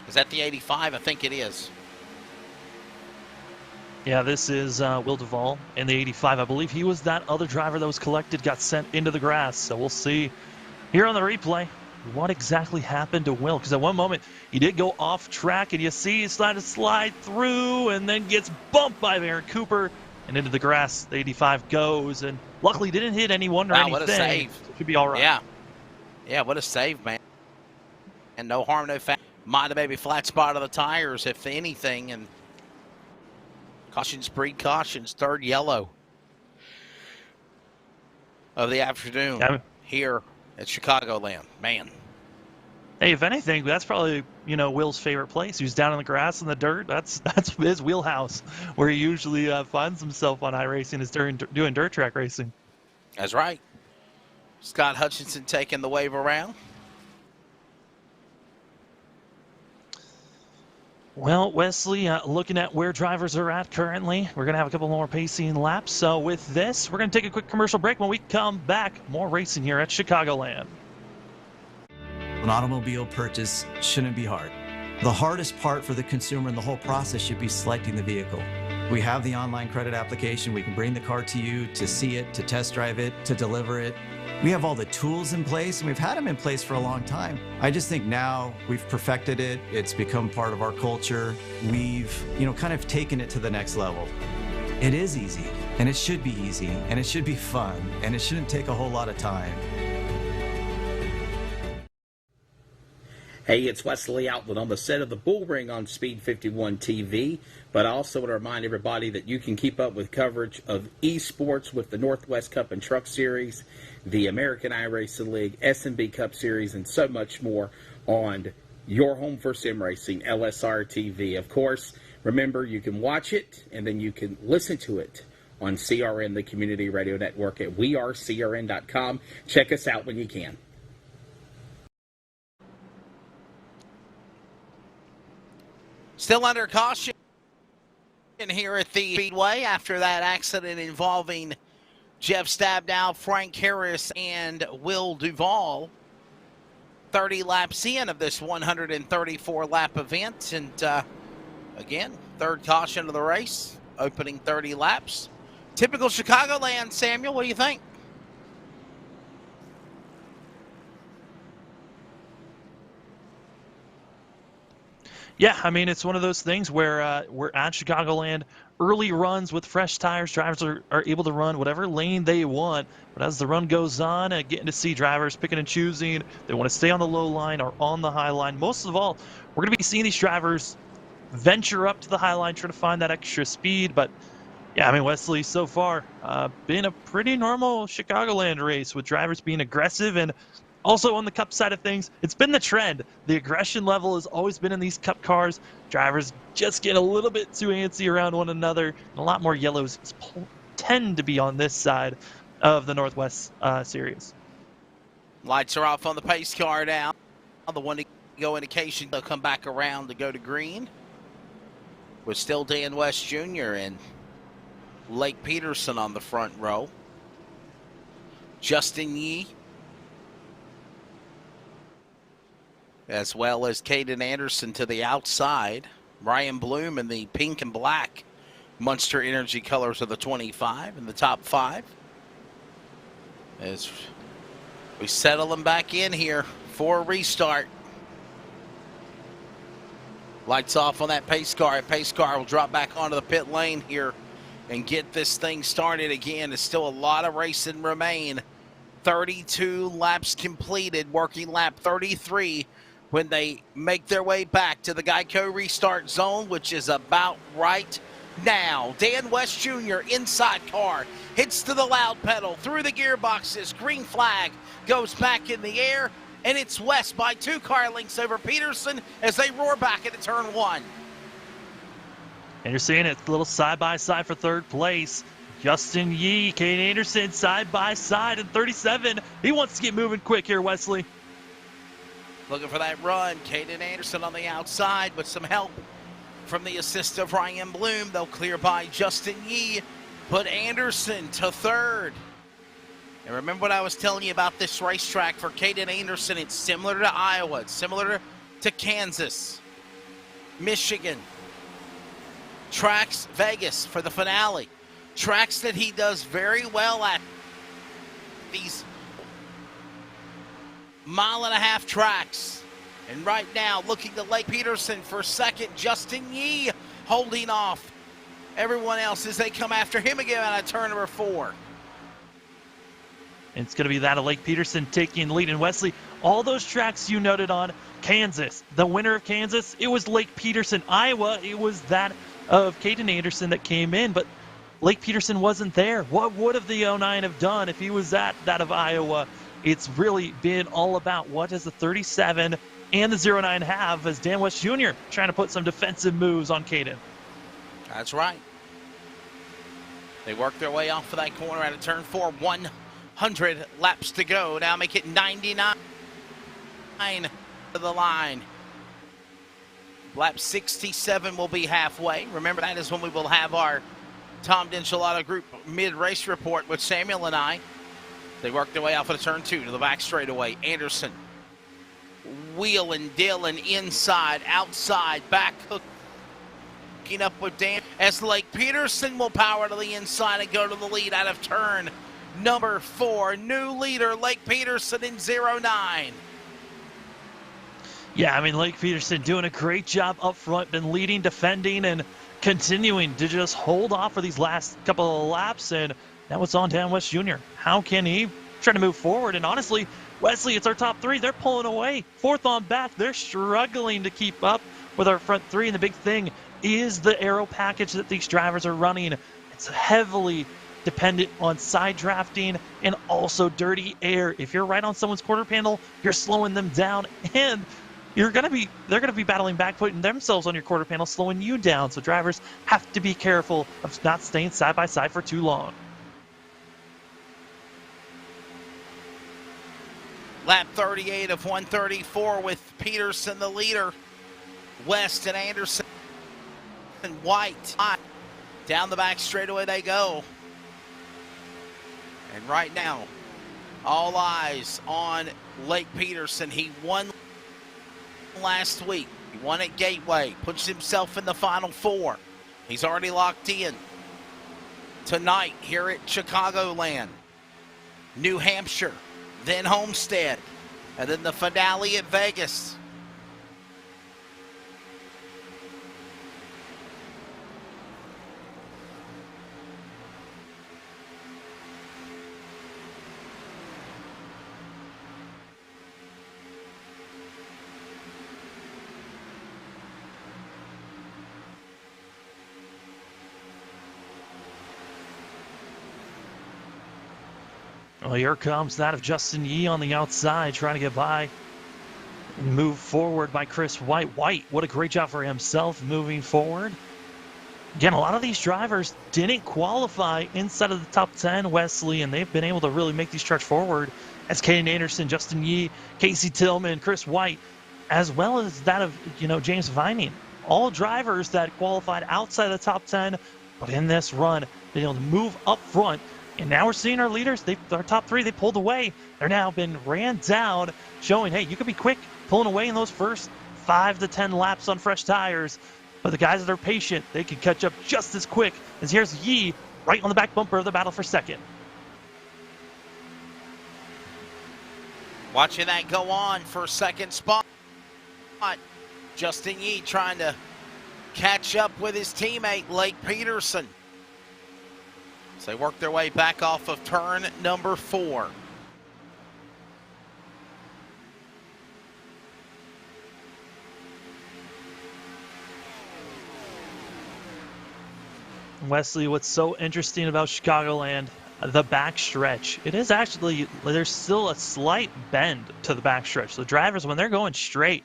Is that the 85? I think it is. Yeah, this is Will Duvall in the 85. I believe he was that other driver that was collected, got sent into the grass. So we'll see here on the replay what exactly happened to Will. Because at one moment, he did go off track, and you see he started to slide through and then gets bumped by Aaron Cooper and into the grass. The 85 goes, and luckily didn't hit anyone or anything. What a save. So it should be all right. Yeah. Yeah, what a save, man. And no harm, no foul. Might have maybe flat spot of the tires, if anything, and cautions, precautions, 3rd yellow of the afternoon here at Chicagoland. Man. Hey, if anything, that's probably, Will's favorite place. He's down in the grass and the dirt. That's his wheelhouse, where he usually finds himself on iRacing, is doing dirt track racing. That's right. Scott Hutchinson taking the wave around. Well, Wesley, looking at where drivers are at currently, we're going to have a couple more pacing laps. So with this, we're going to take a quick commercial break. When we come back, more racing here at Chicagoland. An automobile purchase shouldn't be hard. The hardest part for the consumer in the whole process should be selecting the vehicle. We have the online credit application. We can bring the car to you to see it, to test drive it, to deliver it. We have all the tools in place, and we've had them in place for a long time. I just think now we've perfected it. It's become part of our culture. We've, kind of taken it to the next level. It is easy, and it should be easy, and it should be fun, and it shouldn't take a whole lot of time. Hey, it's Wesley Outland on the set of the Bull Ring on Speed 51 TV, but I also want to remind everybody that you can keep up with coverage of esports with the Northwest Cup and Truck Series, the American iRacing League, S&B Cup Series, and so much more on your home for sim racing, LSRTV. Of course, remember, you can watch it, and then you can listen to it on CRN, the Community Radio Network, at wearecrn.com. Check us out when you can. Still under caution here at the Speedway after that accident involving Jeff Stabnow, Frank Harris, and Will Duvall. 30 laps in of this 134-lap event. And again, third caution of the race, opening 30 laps. Typical Chicagoland, Samuel, what do you think? Yeah, I mean, it's one of those things where we're at Chicagoland, early runs with fresh tires. Drivers are able to run whatever lane they want. But as the run goes on, getting to see drivers picking and choosing, they want to stay on the low line or on the high line. Most of all, we're going to be seeing these drivers venture up to the high line, try to find that extra speed. But yeah, I mean, Wesley, so far, been a pretty normal Chicagoland race with drivers being aggressive. And also on the Cup side of things, it's been the trend. The aggression level has always been in these Cup cars. Drivers just get a little bit too antsy around one another. And a lot more yellows tend to be on this side of the Northwest Series. Lights are off on the pace car now. The one to go indication they'll come back around to go to green. With still Dan West Jr. and Lake Peterson on the front row. Justin Yee, as well as Caden Anderson to the outside. Ryan Bloom in the pink and black Monster Energy colors of the 25 in the top 5. As we settle them back in here for a restart. Lights off on that pace car. Pace car will drop back onto the pit lane here and get this thing started again. There's still a lot of racing remain. 32 laps completed, working lap 33 when they make their way back to the Geico restart zone, which is about right now. Dan West Jr. inside car, hits to the loud pedal, through the gearboxes, green flag, goes back in the air, and it's West by 2 car lengths over Peterson as they roar back into turn 1. And you're seeing it a little side-by-side for third place. Justin Yee, Kate Anderson side-by-side in 37. He wants to get moving quick here, Wesley. Looking for that run. Caden Anderson on the outside with some help from the assist of Ryan Bloom. They'll clear by Justin Yee. Put Anderson to third. And remember what I was telling you about this racetrack for Caden Anderson. It's similar to Iowa. It's similar to Kansas, Michigan. Tracks Vegas for the finale. Tracks that he does very well at. These 1.5-mile tracks. And right now, looking to Lake Peterson for second. Justin Yee holding off everyone else as they come after him again on turn number 4. And it's going to be that of Lake Peterson taking the lead. And Wesley, all those tracks you noted on Kansas, the winner of Kansas, it was Lake Peterson. Iowa, it was that of Caden Anderson that came in, but Lake Peterson wasn't there. What would have the 09 have done if he was at that of Iowa? It's really been all about what does the 37 and the 09 have as Dan West Jr. trying to put some defensive moves on Caden. That's right. They work their way off of that corner out of turn 4. 100 laps to go. Now make it 99 to the line. Lap 67 will be halfway. Remember, that is when we will have our Tom D'Enchilada Group mid-race report with Samuel and I. They work their way off of the turn 2 to the back straightaway. Anderson wheeling Dillon inside, outside, back hooking up with Dan. As Lake Peterson will power to the inside and go to the lead out of turn number 4. New leader, Lake Peterson in 09. Yeah, I mean, Lake Peterson doing a great job up front, been leading, defending, and continuing to just hold off for these last couple of laps. And now it's on Dan West Jr. How can he try to move forward? And honestly, Wesley, it's our top 3. They're pulling away. 4th on back. They're struggling to keep up with our front 3. And the big thing is the aero package that these drivers are running. It's heavily dependent on side drafting and also dirty air. If you're right on someone's quarter panel, you're slowing them down, and they're going to be battling back, putting themselves on your quarter panel, slowing you down. So drivers have to be careful of not staying side by side for too long. Lap 38 of 134 with Peterson the leader. West and Anderson and White. Down the back straightaway they go. And right now, all eyes on Lake Peterson. He won last week. He won at Gateway. Puts himself in the final 4. He's already locked in. Tonight here at Chicagoland, New Hampshire, then Homestead, and then the finale at Vegas. Well, here comes that of Justin Yee on the outside, trying to get by. Move forward by Chris White. White, what a great job for himself moving forward. Again, a lot of these drivers didn't qualify inside of the top 10, Wesley, and they've been able to really make these charge forward. As Caden Anderson, Justin Yee, Casey Tillman, Chris White, as well as that of, James Vining. All drivers that qualified outside the top 10, but in this run, been able to move up front. And now we're seeing our leaders, our top 3, they pulled away. They're now been ran down, showing, hey, you can be quick pulling away in those first 5 to 10 laps on fresh tires. But the guys that are patient, they can catch up just as quick. As here's Yee right on the back bumper of the battle for second. Watching that go on for second spot. Justin Yee trying to catch up with his teammate, Lake Peterson. So they work their way back off of turn number 4. Wesley, what's so interesting about Chicagoland, the backstretch. It is actually, there's still a slight bend to the backstretch. So drivers, when they're going straight,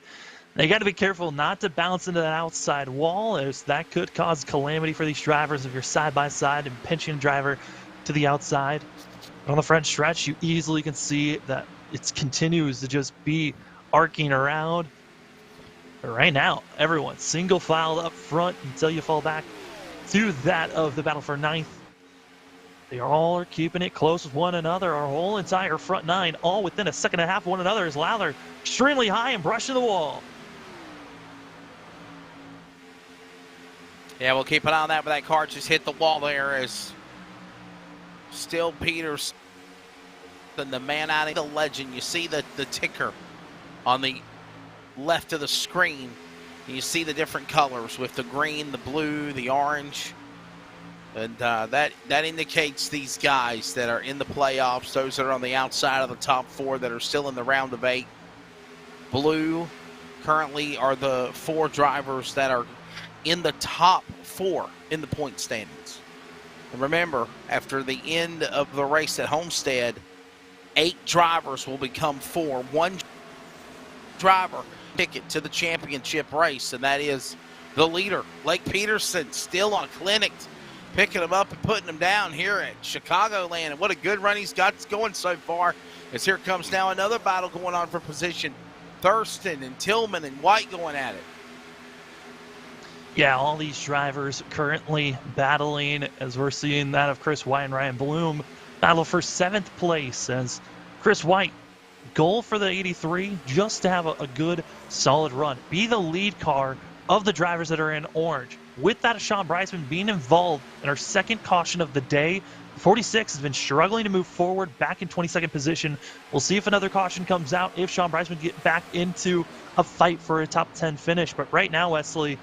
they got to be careful not to bounce into that outside wall, as that could cause calamity for these drivers if you're side by side and pinching a driver to the outside. But on the front stretch, you easily can see that it continues to just be arcing around. But right now, everyone single filed up front until you fall back to that of the battle for 9th. They all are keeping it close with one another. Our whole entire front 9, all within a second and a half of one another, as Lowther extremely high and brushing the wall. Yeah, we'll keep an eye on that, but that car just hit the wall there as still Peterson, the man out of the legend. You see the ticker on the left of the screen. You see the different colors with the green, the blue, the orange. And that indicates these guys that are in the playoffs, those that are on the outside of the top 4 that are still in the round of 8. Blue currently are the 4 drivers that are in the top 4 in the point standings. And remember, after the end of the race at Homestead, 8 drivers will become 4. 1 driver ticket to the championship race, and that is the leader, Lake Peterson, still on clinic, picking him up and putting him down here at Chicagoland. And what a good run he's got going so far, as here comes now another battle going on for position. Thurston and Tillman and White going at it. Yeah, all these drivers currently battling, as we're seeing that of Chris White and Ryan Bloom battle for 7th place, as Chris White goal for the 83 just to have a good solid run, be the lead car of the drivers that are in orange. With that, Sean Breisman being involved in our second caution of the day, 46 has been struggling to move forward, back in 22nd position. We'll see if another caution comes out, if Sean Breisman get back into a fight for a top 10 finish. But right now, Wesley,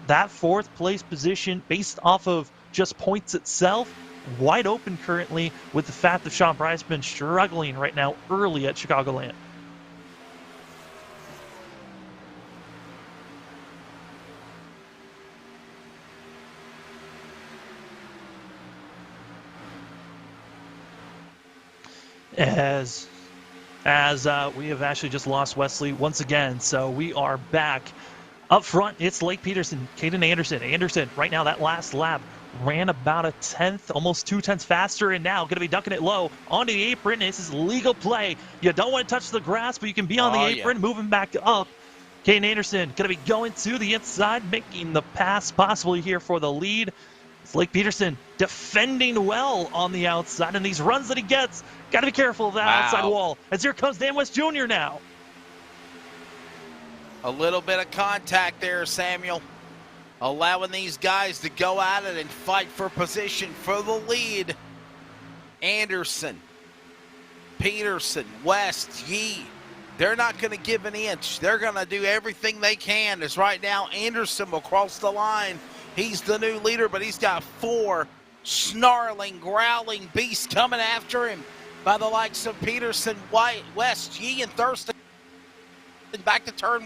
that 4th place position, based off of just points itself, wide open currently, with the fact that Sean Breisman struggling right now early at Chicagoland. As we have actually just lost Wesley once again, so we are back. Up front, it's Lake Peterson, Caden Anderson. Anderson, right now, that last lap, ran about a 10th, almost 2/10 faster, and now going to be ducking it low onto the apron. This is legal play. You don't want to touch the grass, but you can be on the apron, moving back up. Caden Anderson going to be going to the inside, making the pass possibly here for the lead. It's Lake Peterson defending well on the outside, and these runs that he gets, got to be careful of that outside wall. As here comes Dan West Jr. now. A little bit of contact there, Samuel. Allowing these guys to go at it and fight for position for the lead. Anderson, Peterson, West, Yee. They're not going to give an inch. They're going to do everything they can. As right now, Anderson will cross the line. He's the new leader, but he's got 4 snarling, growling beasts coming after him by the likes of Peterson, White, West, Yee, and Thurston. Back to turn.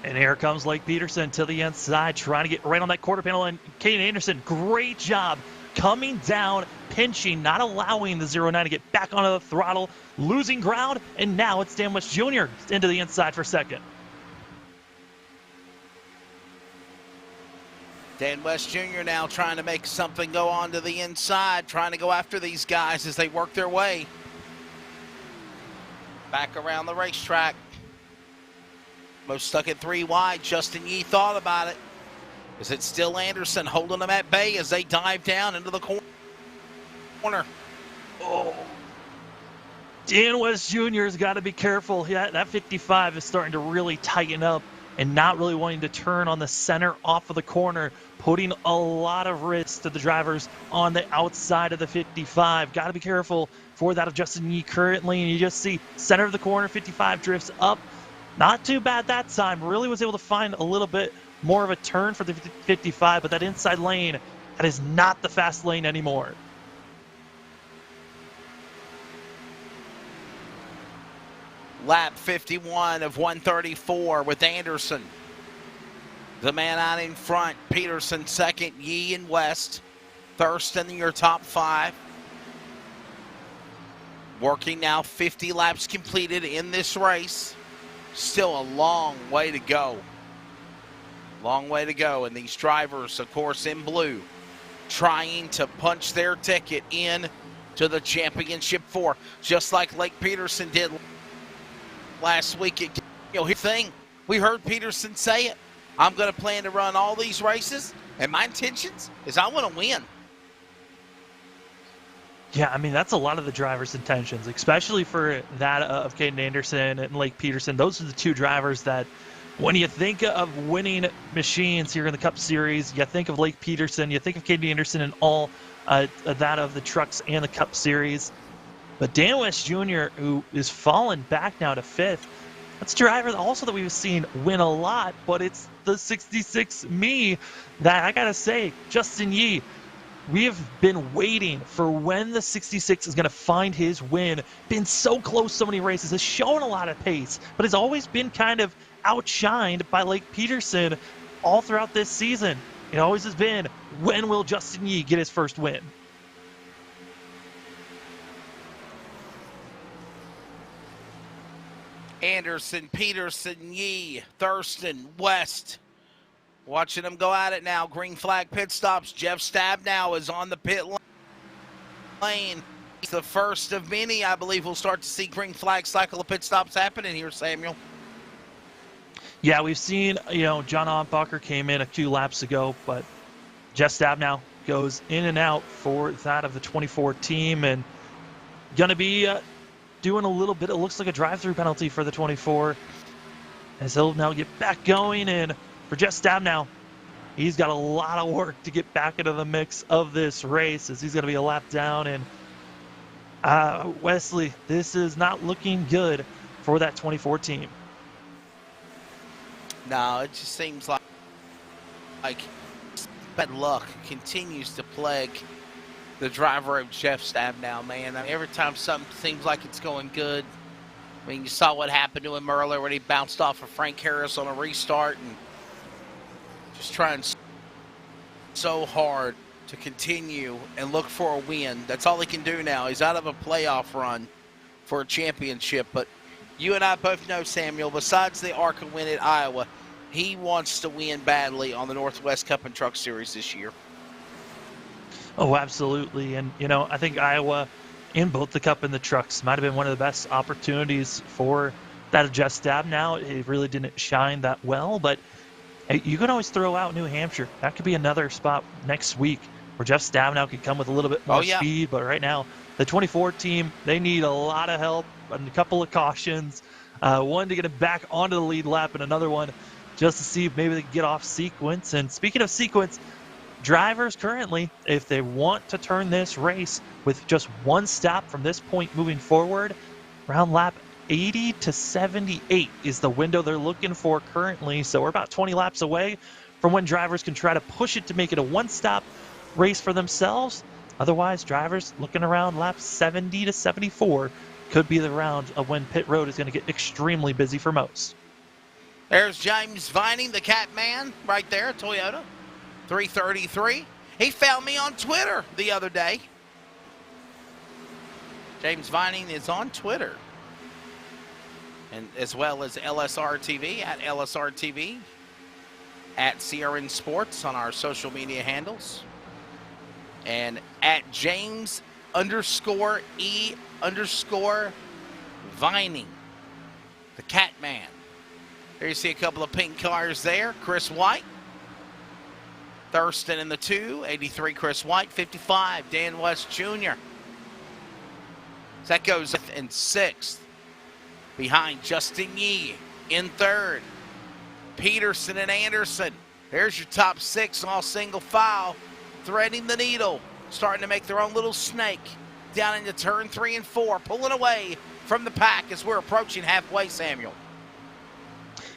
And here comes Lake Peterson to the inside, trying to get right on that quarter panel. And Caden Anderson, great job coming down, pinching, not allowing the 09 to get back onto the throttle, losing ground. And now it's Dan West Jr. into the inside for second. Dan West Jr. now trying to make something go on to the inside, trying to go after these guys as they work their way back around the racetrack. Most stuck at 3 wide. Justin Yee thought about it. Is it still Anderson holding them at bay as they dive down into the corner? Oh. Dan West Jr. has got to be careful. Yeah, that 55 is starting to really tighten up and not really wanting to turn on the center off of the corner, putting a lot of risk to the drivers on the outside of the 55. Got to be careful for that of Justin Yee currently. And you just see center of the corner, 55 drifts up. Not too bad that time. Really was able to find a little bit more of a turn for the 55, but that inside lane, that is not the fast lane anymore. Lap 51 of 134 with Anderson. The man out in front. Peterson second, Yee and West. Thurston in your top 5. Working now, 50 laps completed in this race. Still a long way to go. Long way to go. And these drivers, of course, in blue, trying to punch their ticket in to the championship 4, just like Lake Peterson did last week. Here's the thing. We heard Peterson say it. I'm going to plan to run all these races, and my intentions is I want to win. Yeah, I mean, that's a lot of the drivers' intentions, especially for that of Caden Anderson and Lake Peterson. Those are the 2 drivers that, when you think of winning machines here in the Cup Series, you think of Lake Peterson, you think of Caden Anderson and all that of the trucks and the Cup Series. But Dan West Jr., who is fallen back now to 5th, that's a driver also that we've seen win a lot, but it's the 66 me that I got to say, Justin Yee, we have been waiting for when the 66 is going to find his win. Been so close so many races, has shown a lot of pace, but has always been kind of outshined by Lake Peterson all throughout this season. It always has been, when will Justin Yee get his first win? Anderson, Peterson, Yee, Thurston, West. Watching them go at it now. Green flag pit stops. Jeff Stab now is on the pit lane. It's the first of many. I believe we'll start to see green flag cycle of pit stops happening here, Samuel. Yeah, we've seen, John Onbacher came in a few laps ago, but Jeff Stabnow goes in and out for that of the 24 team, and going to be doing a little bit, it looks like a drive-through penalty for the 24, as he'll now get back going. And for Jeff Stabnow, he's got a lot of work to get back into the mix of this race, as he's going to be a lap down. And Wesley, this is not looking good for that 24 team. No, it just seems like bad luck continues to plague the driver of Jeff Stabnow, man. I mean, every time something seems like it's going good, I mean, you saw what happened to him earlier when he bounced off of Frank Harris on a restart and just trying so hard to continue and look for a win. That's all he can do now. He's out of a playoff run for a championship, but you and I both know, Samuel, besides the ARCA win at Iowa, he wants to win badly on the Northwest Cup and Truck Series this year. Oh, absolutely. And, I think Iowa, in both the Cup and the Trucks, might have been one of the best opportunities for that of Jeff Stabnow. It really didn't shine that well, but hey, you can always throw out New Hampshire. That could be another spot next week where Jeff Stabnow could come with a little bit more speed. But right now, the 24 team, they need a lot of help and a couple of cautions. One to get him back onto the lead lap, and another one just to see if maybe they can get off sequence. And speaking of sequence, drivers currently, if they want to turn this race with just one stop from this point moving forward, around lap 80 to 78 is the window they're looking for currently. So we're about 20 laps away from when drivers can try to push it to make it a one-stop race for themselves. Otherwise, drivers looking around lap 70 to 74 could be the round of when pit road is going to get extremely busy for most. There's James Vining, the Cat Man, right there, Toyota, 333. He found me on Twitter the other day. James Vining is on Twitter, and as well as LSRTV, at LSRTV, at CRN Sports on our social media handles, and at James_E_Vining, the Cat Man. There you see a couple of pink cars there. Chris White, Thurston in the 2, 83 Chris White, 55 Dan West Jr. So that goes in 6th. Behind Justin Yee in 3rd. Peterson and Anderson. There's your top 6 all single file. Threading the needle. Starting to make their own little snake. Down into turn 3 and 4. Pulling away from the pack as we're approaching halfway, Samuel.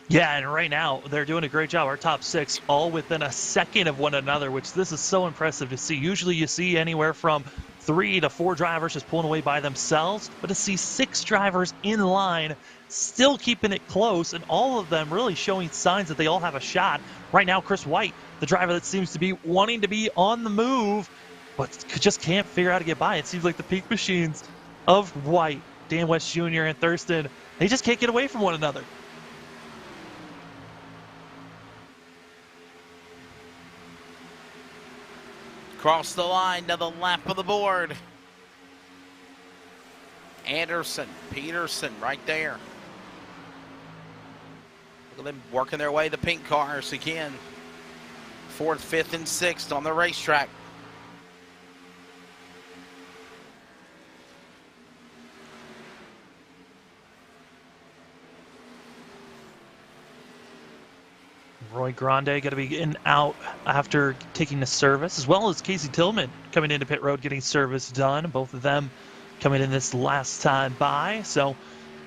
Yeah, and right now they're doing a great job. Our top 6 all within a second of one another, which this is so impressive to see. Usually you see anywhere from 3 to 4 drivers just pulling away by themselves, but to see 6 drivers in line still keeping it close, and all of them really showing signs that they all have a shot. Right now, Chris White, the driver that seems to be wanting to be on the move, but just can't figure out how to get by. It seems like the peak machines of White, Dan West Jr., and Thurston, they just can't get away from one another. Across the line to the lap of the board. Anderson, Peterson right there. Look at them working their way, the pink cars again. 4th, 5th, and 6th on the racetrack. Roy Grande got to be in out after taking the service, as well as Casey Tillman coming into pit road getting service done. Both of them coming in this last time by. So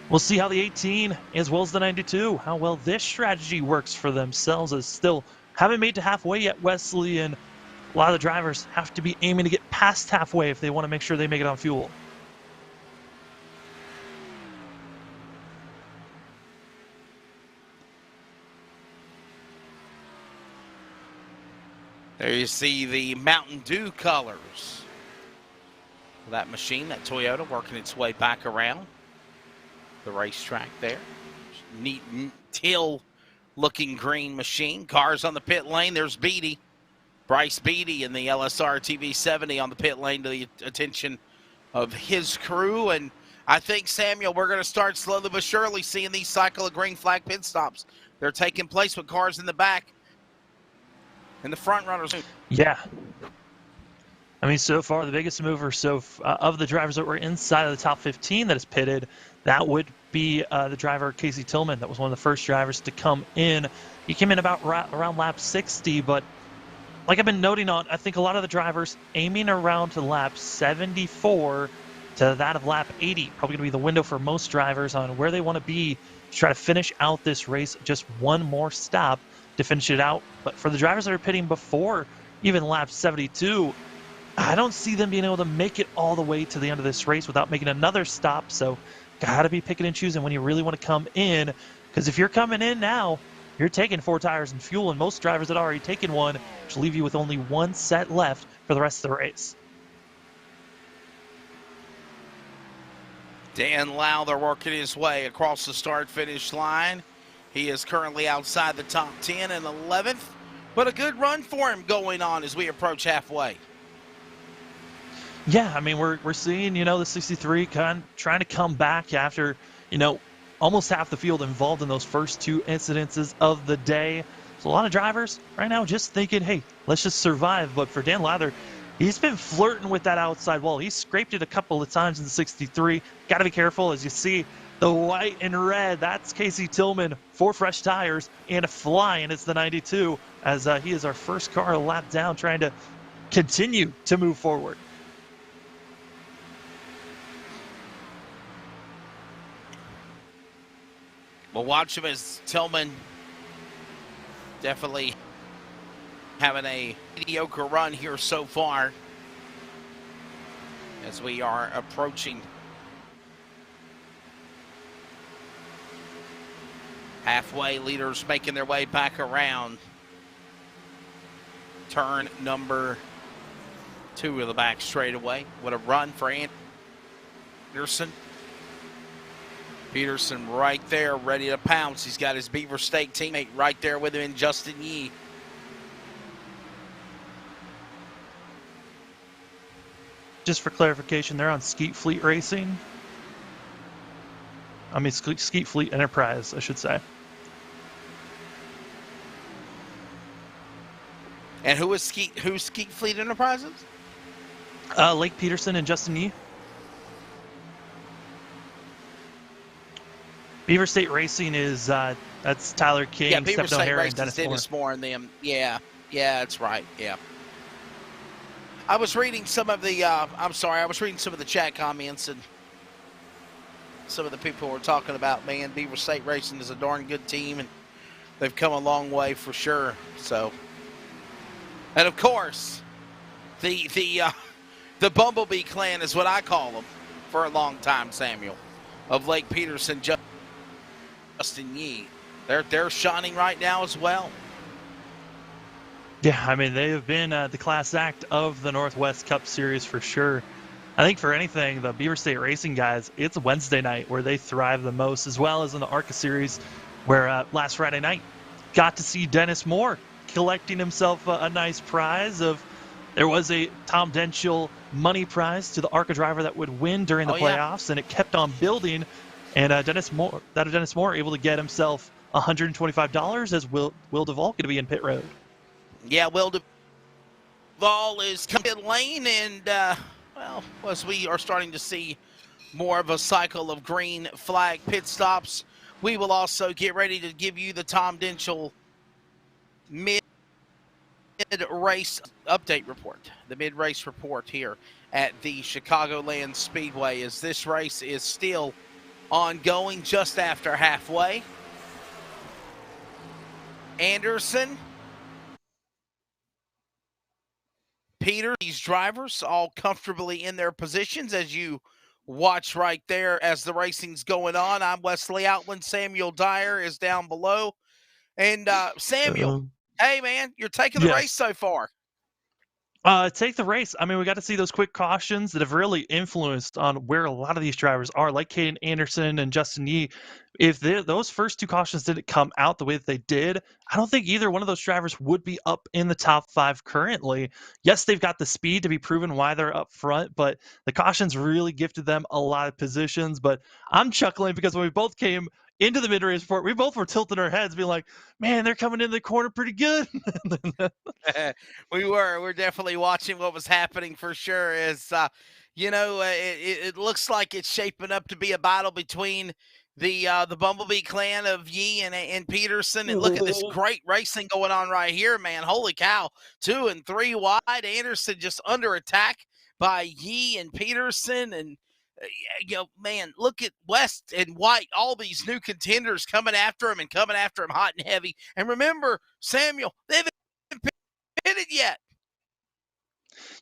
we'll see how the 18 as well as the 92, how well this strategy works for themselves, as still haven't made to halfway yet, Wesley, and a lot of the drivers have to be aiming to get past halfway if they want to make sure they make it on fuel. There you see the Mountain Dew colors. That machine, that Toyota, working its way back around the racetrack there. Neat teal-looking green machine. Cars on the pit lane. There's Beatty. Bryce Beatty in the LSRTV 70 on the pit lane to the attention of his crew. And I think, Samuel, we're going to start slowly but surely seeing these cycle of green flag pit stops. They're taking place with cars in the back and the front runners. Yeah. I mean, so far, the biggest mover of the drivers that were inside of the top 15 that is pitted, that would be the driver Casey Tillman. That was one of the first drivers to come in. He came in about around lap 60, but like I've been noting on, I think a lot of the drivers aiming around to lap 74 to that of lap 80. Probably going to be the window for most drivers on where they want to be to try to finish out this race. Just one more stop to finish it out. But for the drivers that are pitting before even lap 72, I don't see them being able to make it all the way to the end of this race without making another stop. So got to be picking and choosing when you really want to come in. Because if you're coming in now, you're taking 4 tires and fuel, and most drivers had already taken one, which will leave you with only one set left for the rest of the race. Dan Lowther working his way across the start-finish line. He is currently outside the top 10 and 11th, but a good run for him going on as we approach halfway. Yeah, I mean, we're seeing, the 63 trying to come back after, almost half the field involved in those first 2 incidences of the day. So a lot of drivers right now just thinking, hey, let's just survive. But for Dan Lowther, he's been flirting with that outside wall. He scraped it a couple of times in the 63. Got to be careful. As you see, the white and red, that's Casey Tillman, 4 fresh tires and a fly, and it's the 92 as he is our first car a lap down, trying to continue to move forward. We'll watch him as Tillman definitely having a mediocre run here so far as we are approaching halfway. Leaders making their way back around turn number 2 of the back straightaway. What a run for Anderson. Peterson right there, ready to pounce. He's got his Beaver State teammate right there with him in Justin Yee. Just for clarification, they're on Skeet Fleet Racing. I mean, Skeet Fleet Enterprise, I should say. And who's Skeet Fleet Enterprises? Lake Peterson and Justin Yee. Beaver State Racing is that's Tyler King, yeah, Beaver Stephan State O'Hara, and Dennis Moore and them. Yeah, that's right. Yeah. I was reading some of the. I was reading some of the chat comments, and some of the people were talking about, man, Beaver State Racing is a darn good team, and they've come a long way for sure. So, and of course, the Bumblebee clan is what I call them for a long time, Samuel, of Lake Peterson, Justin Yee. They're shining right now as well. Yeah, I mean, they have been the class act of the Northwest Cup Series for sure. I think for anything, the Beaver State Racing guys, it's Wednesday night where they thrive the most, as well as in the ARCA Series where last Friday night got to see Dennis Moore collecting himself a nice prize of, there was a Tom Denchel money prize to the ARCA driver that would win during the playoffs, and it kept on building. And Dennis Moore able to get himself $125 as Will Duvall going to be in pit road. Yeah, Will Duvall is coming in lane, and as we are starting to see more of a cycle of green flag pit stops, we will also get ready to give you the Tom Denchel mid-race update report, the mid-race report here at the Chicagoland Speedway, as this race is still ongoing just after halfway. Anderson, Peter, these drivers all comfortably in their positions as you watch right there as the racing's going on. I'm Wesley Outland. Samuel Dyer is down below. And Samuel, hey, man, you're taking the race so far. Take the race. I mean, we got to see those quick cautions that have really influenced on where a lot of these drivers are, like Caden Anderson and Justin Yee. If those first two cautions didn't come out the way that they did, I don't think either one of those drivers would be up in the top 5 currently. Yes, they've got the speed to be proven why they're up front, but the cautions really gifted them a lot of positions. But I'm chuckling because when we both came into the mid-race report, we both were tilting our heads, being like, man, they're coming in the corner pretty good. We're definitely watching what was happening for sure. It looks like it's shaping up to be a battle between the Bumblebee clan of Yee and Peterson. And look at this great racing going on right here, man. Holy cow. 2 and 3 wide. Anderson just under attack by Yee and Peterson. And man, look at West and White, all these new contenders coming after him hot and heavy. And remember, Samuel, they haven't pitted yet.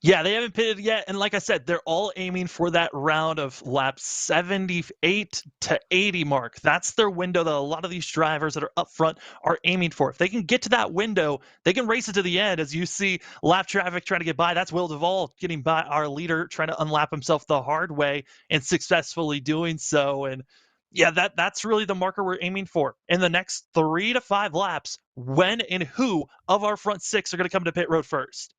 Yeah, they haven't pitted yet. And like I said, they're all aiming for that round of lap 78 to 80 mark. That's their window that a lot of these drivers that are up front are aiming for. If they can get to that window, they can race it to the end. As you see lap traffic trying to get by, that's Will Duvall getting by our leader, trying to unlap himself the hard way and successfully doing so. And yeah, that's really the marker we're aiming for. In the next 3 to 5 laps, when and who of our front 6 are going to come to pit road first?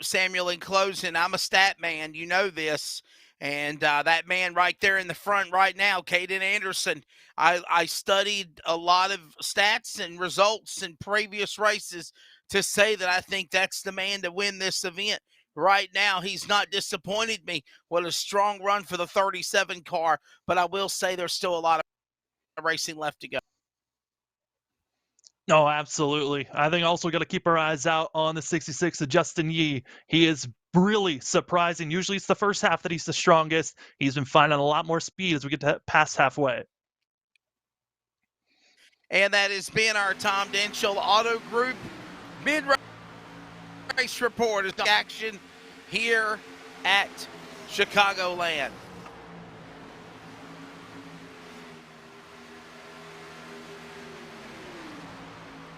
Samuel, in closing, I'm a stat man. You know this. And that man right there in the front right now, Caden Anderson, I studied a lot of stats and results in previous races to say that I think that's the man to win this event. Right now, he's not disappointed me. What a strong run for the 37 car. But I will say there's still a lot of racing left to go. No, absolutely. I think also got to keep our eyes out on the 66 of Justin Yee. He is really surprising. Usually it's the first half that he's the strongest. He's been finding a lot more speed as we get to past halfway. And that has been our Tom Denchel Auto Group mid-race report is action here at Chicagoland.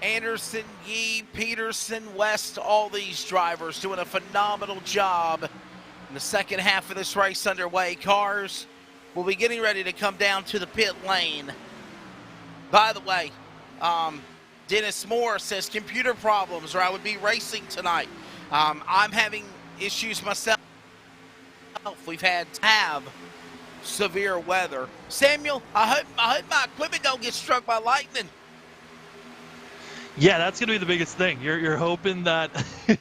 Anderson, Yee, Peterson, West, all these drivers doing a phenomenal job in the second half of this race underway. Cars will be getting ready to come down to the pit lane. By the way, Dennis Moore says computer problems or I would be racing tonight. I'm having issues myself. We've had to have severe weather. Samuel, I hope my equipment don't get struck by lightning. Yeah, that's going to be the biggest thing. You're hoping that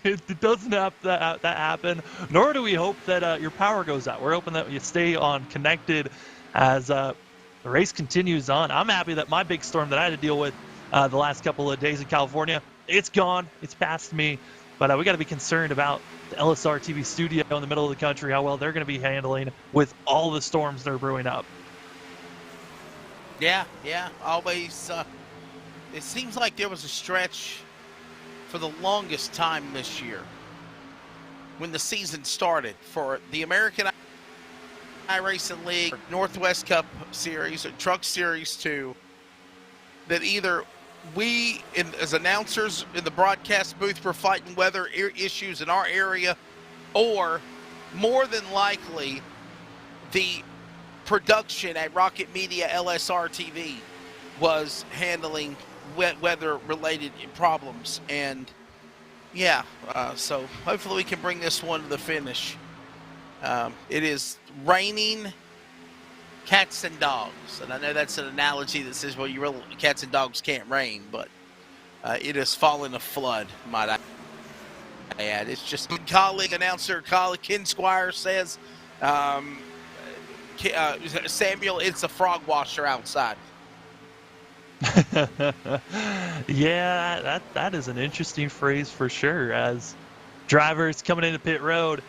it doesn't have that happen, nor do we hope that your power goes out. We're hoping that you stay on connected as the race continues on. I'm happy that my big storm that I had to deal with the last couple of days in California, it's gone. It's past me. But we got to be concerned about the LSRTV studio in the middle of the country, how well they're going to be handling with all the storms that are brewing up. Yeah, always. It seems like there was a stretch for the longest time this year when the season started for the American iRacing League, Northwest Cup Series, or Truck Series 2, that either we, as announcers in the broadcast booth, were fighting weather issues in our area, or more than likely the production at Rocket Media LSRTV was handling weather-related problems. And yeah, so hopefully we can bring this one to the finish. It is raining cats and dogs, and I know that's an analogy that says, well, cats and dogs can't rain, but it is falling a flood, might I add. It's just colleague announcer Ken Squire says, Samuel, it's a frog washer outside. Yeah, that is an interesting phrase for sure. As drivers coming into pit road,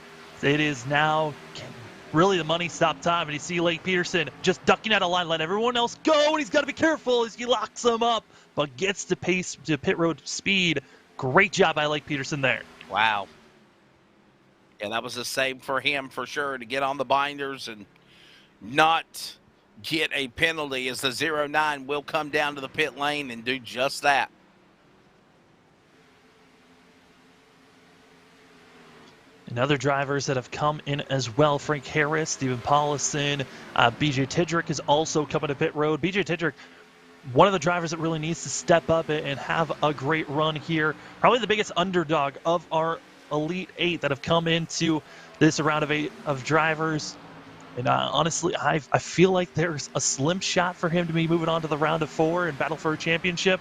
it is now really the money stop time, and you see Lake Peterson just ducking out of line, let everyone else go, and he's got to be careful as he locks them up, but gets to pace to pit road speed. Great job by Lake Peterson there. Wow. Yeah, that was the same for him for sure, to get on the binders and not get a penalty, as the 09 will come down to the pit lane and do just that. And other drivers that have come in as well, Frank Harris, Stephen Paulison, BJ Tidrick is also coming to pit road. BJ Tidrick, one of the drivers that really needs to step up and have a great run here. Probably the biggest underdog of our Elite 8 that have come into this round of 8 of drivers. And honestly, I feel like there's a slim shot for him to be moving on to the round of 4 and battle for a championship.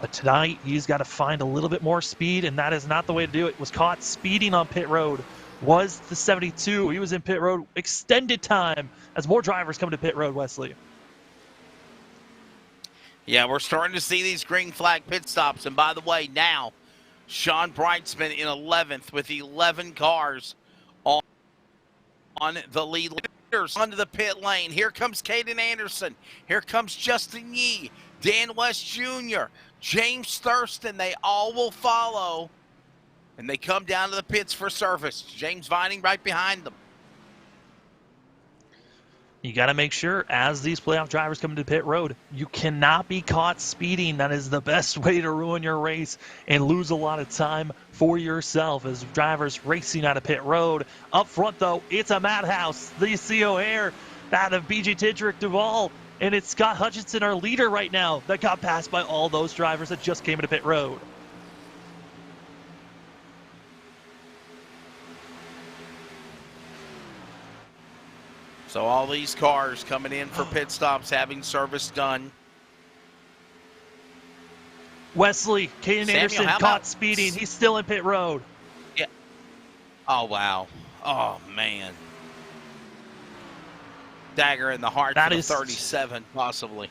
But tonight, he's got to find a little bit more speed, and that is not the way to do it. Was caught speeding on pit road. Was the 72. He was in pit road extended time as more drivers come to pit road, Wesley. Yeah, we're starting to see these green flag pit stops. And by the way, now, Sean Brightsman in 11th with 11 cars on the lead leaders onto the pit lane. Here comes Caden Anderson. Here comes Justin Yee, Dan West Jr., James Thurston. They all will follow. And they come down to the pits for service. James Vining right behind them. You got to make sure, as these playoff drivers come to pit road, you cannot be caught speeding. That is the best way to ruin your race and lose a lot of time for yourself as drivers racing out of pit road. Up front, though, it's a madhouse. The see O'Hare out of BJ Tidrick, Duvall, and it's Scott Hutchinson, our leader right now, that got passed by all those drivers that just came into pit road. So all these cars coming in for pit stops, having service done. Wesley, Caden Anderson caught speeding. He's still in pit road. Yeah. Oh, wow. Oh, man. Dagger in the heart for the 37, possibly.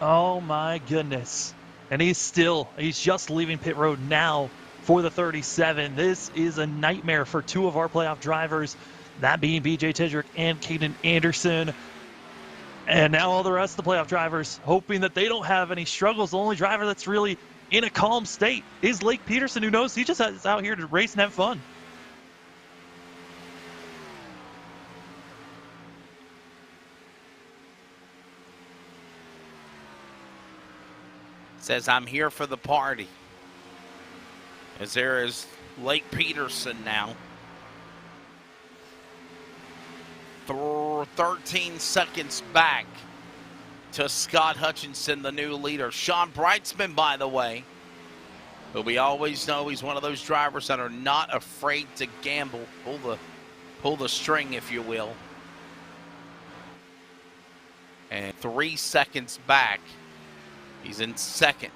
Oh, my goodness. And he's just leaving pit road now for the 37. This is a nightmare for two of our playoff drivers, that being BJ Tidrick and Caden Anderson. And now all the rest of the playoff drivers hoping that they don't have any struggles. The only driver that's really in a calm state is Lake Peterson, who knows he just is out here to race and have fun. Says, I'm here for the party. As there is Lake Peterson now. 13 seconds back to Scott Hutchinson, the new leader. Sean Brightsman, by the way, who we always know he's one of those drivers that are not afraid to gamble. Pull the string, if you will. And 3 seconds back, he's in second.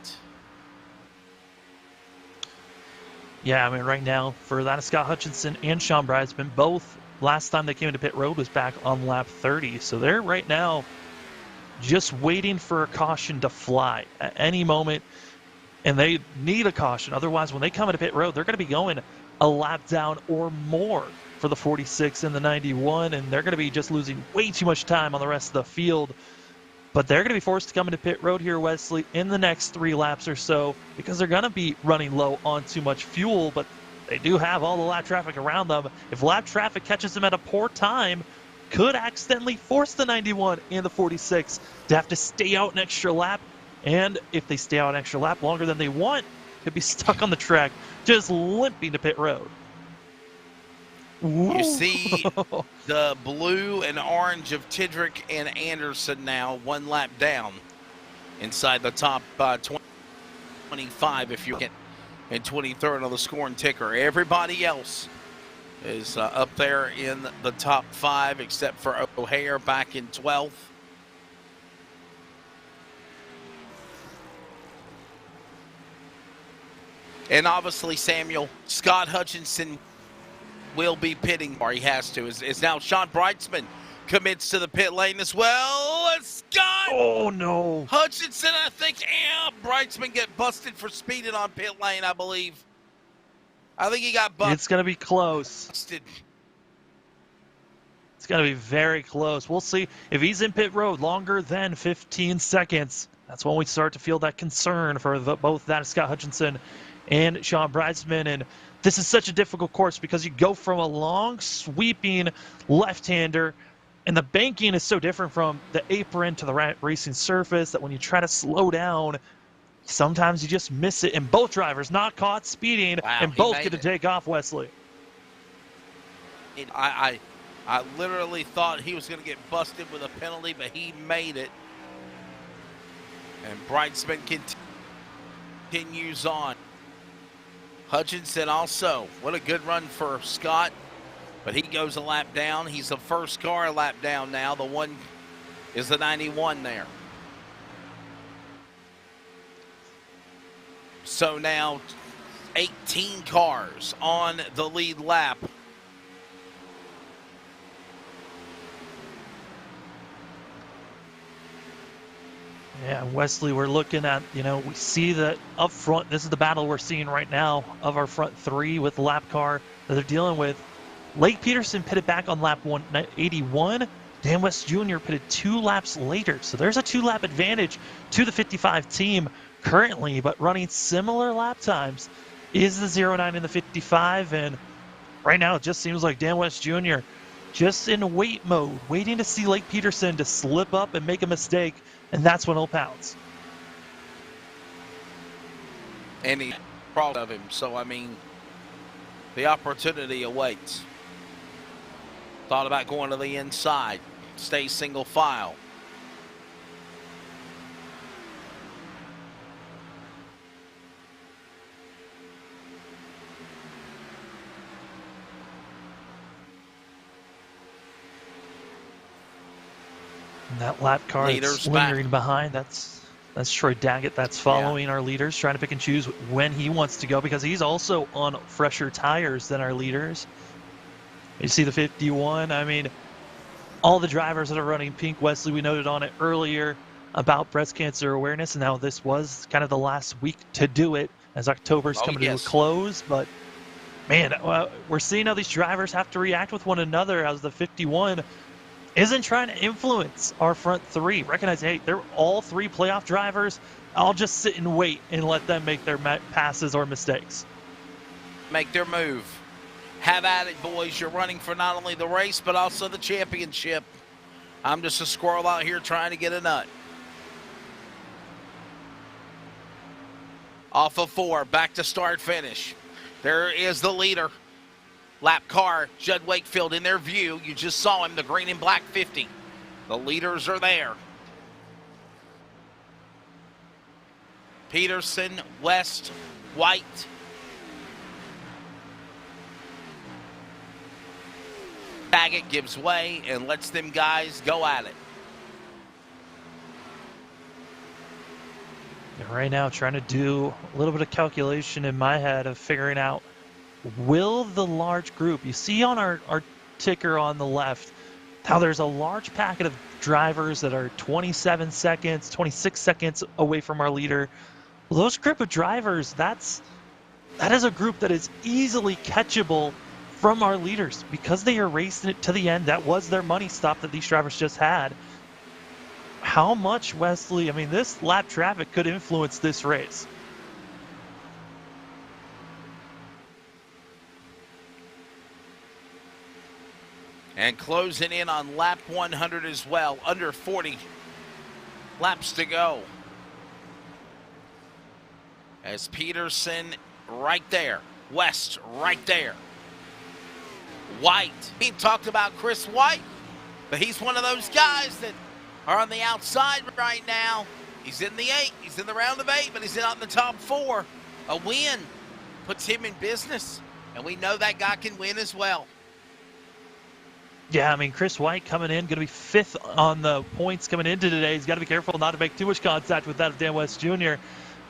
Yeah, I mean, right now, for that, Scott Hutchinson and Sean Brightsman, both last time they came into pit road was back on lap 30. So they're right now just waiting for a caution to fly at any moment. And they need a caution. Otherwise, when they come into pit road, they're going to be going a lap down or more for the 46 and the 91. And they're going to be just losing way too much time on the rest of the field. But they're going to be forced to come into pit road here, Wesley, in the next 3 laps or so because they're going to be running low on too much fuel, but they do have all the lap traffic around them. If lap traffic catches them at a poor time, could accidentally force the 91 and the 46 to have to stay out an extra lap. And if they stay out an extra lap longer than they want, could be stuck on the track, just limping to pit road. You see the blue and orange of Tidrick and Anderson now 1 lap down inside the top 25 if you get, and 23rd on the scoring ticker. Everybody else is up there in the top 5 except for O'Hare back in 12th. And obviously, Samuel, Scott Hutchinson will be pitting, or he has to, is now Sean Brightsman commits to the pit lane as well. It's Scott! Oh, no. Hutchinson, I think, Brightsman get busted for speeding on pit lane, I believe. I think he got busted. It's going to be close. It's going to be very close. We'll see if he's in pit road longer than 15 seconds. That's when we start to feel that concern for both that Scott Hutchinson and Sean Brightsman. And this is such a difficult course because you go from a long, sweeping left-hander, and the banking is so different from the apron to the racing surface that when you try to slow down, sometimes you just miss it, and both drivers not caught speeding, Wow, and he both made get to it. take off, Wesley. I literally thought he was going to get busted with a penalty, but he made it. And Brightsman continues on. Hutchinson also. What a good run for Scott. But he goes a lap down. He's the first car a lap down now. The one is the 91 there. So now 18 cars on the lead lap. Yeah, Wesley, we're looking at, we see that up front, this is the battle we're seeing right now of our front three with the lap car that they're dealing with. Lake Peterson pitted back on lap 181. Dan West Jr. pitted 2 laps later. So there's a 2-lap advantage to the 55 team currently, but running similar lap times is the 09 and the 55. And right now it just seems like Dan West Jr. just in wait mode, waiting to see Lake Peterson to slip up and make a mistake, and that's when he'll pounce. And he's proud of him. So, I mean, the opportunity awaits. Thought about going to the inside. Stay single file. And that lap car that's lingering behind, that's Troy Daggett. That's following our leaders, trying to pick and choose when he wants to go, because he's also on fresher tires than our leaders. You see the 51. I mean, all the drivers that are running pink, Wesley, we noted on it earlier about breast cancer awareness, and now this was kind of the last week to do it as October's coming to a close. But, man, we're seeing how these drivers have to react with one another as the 51 isn't trying to influence our front three. Recognize, hey, they're all 3 playoff drivers. I'll just sit and wait and let them make their passes or mistakes. Make their move. Have at it, boys. You're running for not only the race, but also the championship. I'm just a squirrel out here trying to get a nut. Off of 4, back to start finish. There is the leader. Lap car, Judd Wakefield in their view. You just saw him, the green and black 50. The leaders are there. Peterson, West, White. Daggett gives way and lets them guys go at it. Right now, trying to do a little bit of calculation in my head of figuring out, will the large group, you see on our ticker on the left, how there's a large packet of drivers that are 27 seconds, 26 seconds away from our leader. Well, those group of drivers, that is a group that is easily catchable from our leaders because they are racing it to the end. That was their money stop that these drivers just had. How much, Wesley, I mean, this lap traffic could influence this race. And closing in on lap 100 as well. Under 40 laps to go. As Peterson right there. West right there. White. He talked about Chris White, but he's one of those guys that are on the outside right now. He's in the 8. He's in the round of 8, but he's not in the top 4. A win puts him in business, and we know that guy can win as well. Yeah, I mean, Chris White coming in, going to be 5th on the points coming into today. He's got to be careful not to make too much contact with that of Dan West Jr.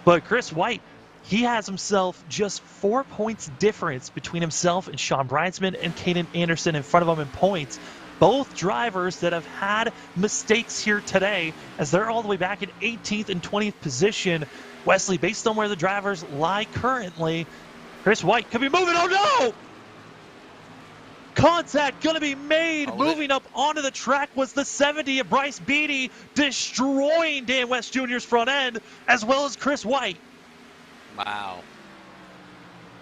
But Chris White, he has himself just 4 points difference between himself and Sean Bridesman and Caden Anderson in front of him in points. Both drivers that have had mistakes here today, as they're all the way back in 18th and 20th position. Wesley, based on where the drivers lie currently, Chris White could be moving. Oh, no! Contact going to be made. Moving up onto the track was the 70 of Bryce Beatty, destroying Dan West Jr.'s front end, as well as Chris White. Wow.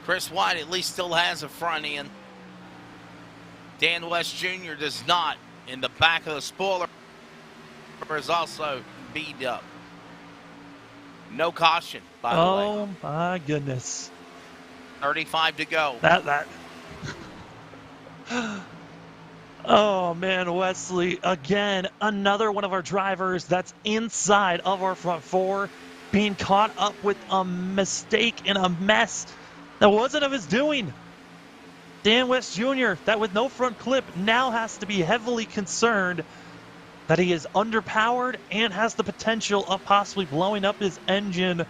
Chris White at least still has a front end. Dan West Jr. does not. In the back of the spoiler is also beat up. No caution, by the way. Oh my goodness. 35 to go. That. Oh man, Wesley, again, another one of our drivers that's inside of our front four being caught up with a mistake and a mess that wasn't of his doing. Dan West Jr., that with no front clip, now has to be heavily concerned that he is underpowered and has the potential of possibly blowing up his engine.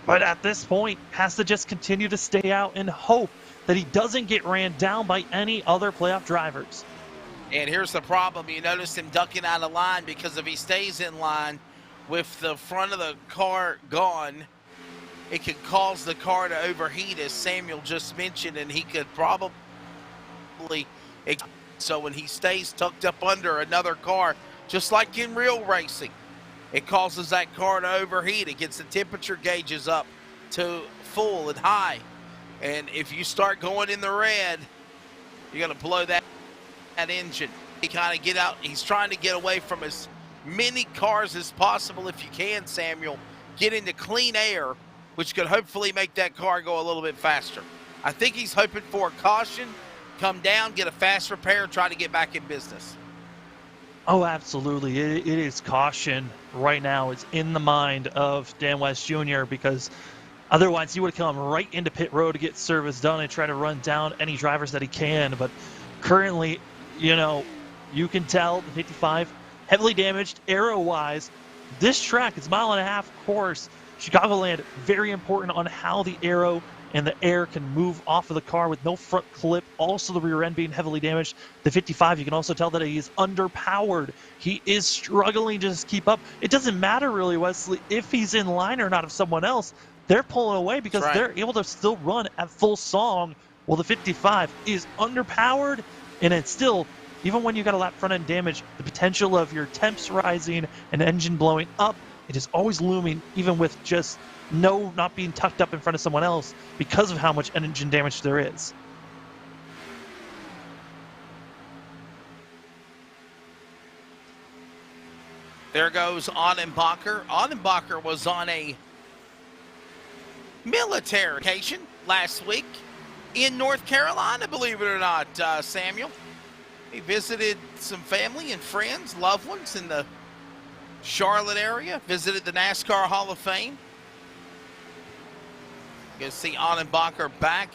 But at this point, has to just continue to stay out and hope that he doesn't get ran down by any other playoff drivers. And here's the problem. You notice him ducking out of line because if he stays in line with the front of the car gone, it could cause the car to overheat, as Samuel just mentioned, and he could probably... So when he stays tucked up under another car, just like in real racing, it causes that car to overheat. It gets the temperature gauges up to full and high. And if you start going in the red, you're going to blow that engine. He kind of get out. He's trying to get away from as many cars as possible if you can, Samuel. Get into clean air, which could hopefully make that car go a little bit faster. I think he's hoping for a caution, come down, get a fast repair, try to get back in business. Oh, absolutely. It is caution right now. It's in the mind of Dan West Jr. because otherwise he would come right into pit road to get service done and try to run down any drivers that he can. But currently, you know, you can tell the 55 heavily damaged aero-wise. This track, it's 1.5 mile course. Chicagoland, very important on how the aero and the air can move off of the car with no front clip. Also, the rear end being heavily damaged. The 55, you can also tell that he is underpowered. He is struggling to just keep up. It doesn't matter really, Wesley, if he's in line or not of someone else. They're pulling away because they're able to still run at full song. Well, the 55 is underpowered, and it's still, even when you got a lap front end damage, the potential of your temps rising and engine blowing up, it is always looming, even with just not being tucked up in front of someone else because of how much engine damage there is. There goes Annenbacher. Annenbacher was on a military vacation last week in North Carolina, believe it or not, Samuel. He visited some family and friends, loved ones in the Charlotte area, visited the NASCAR Hall of Fame. You can see Annenbacher back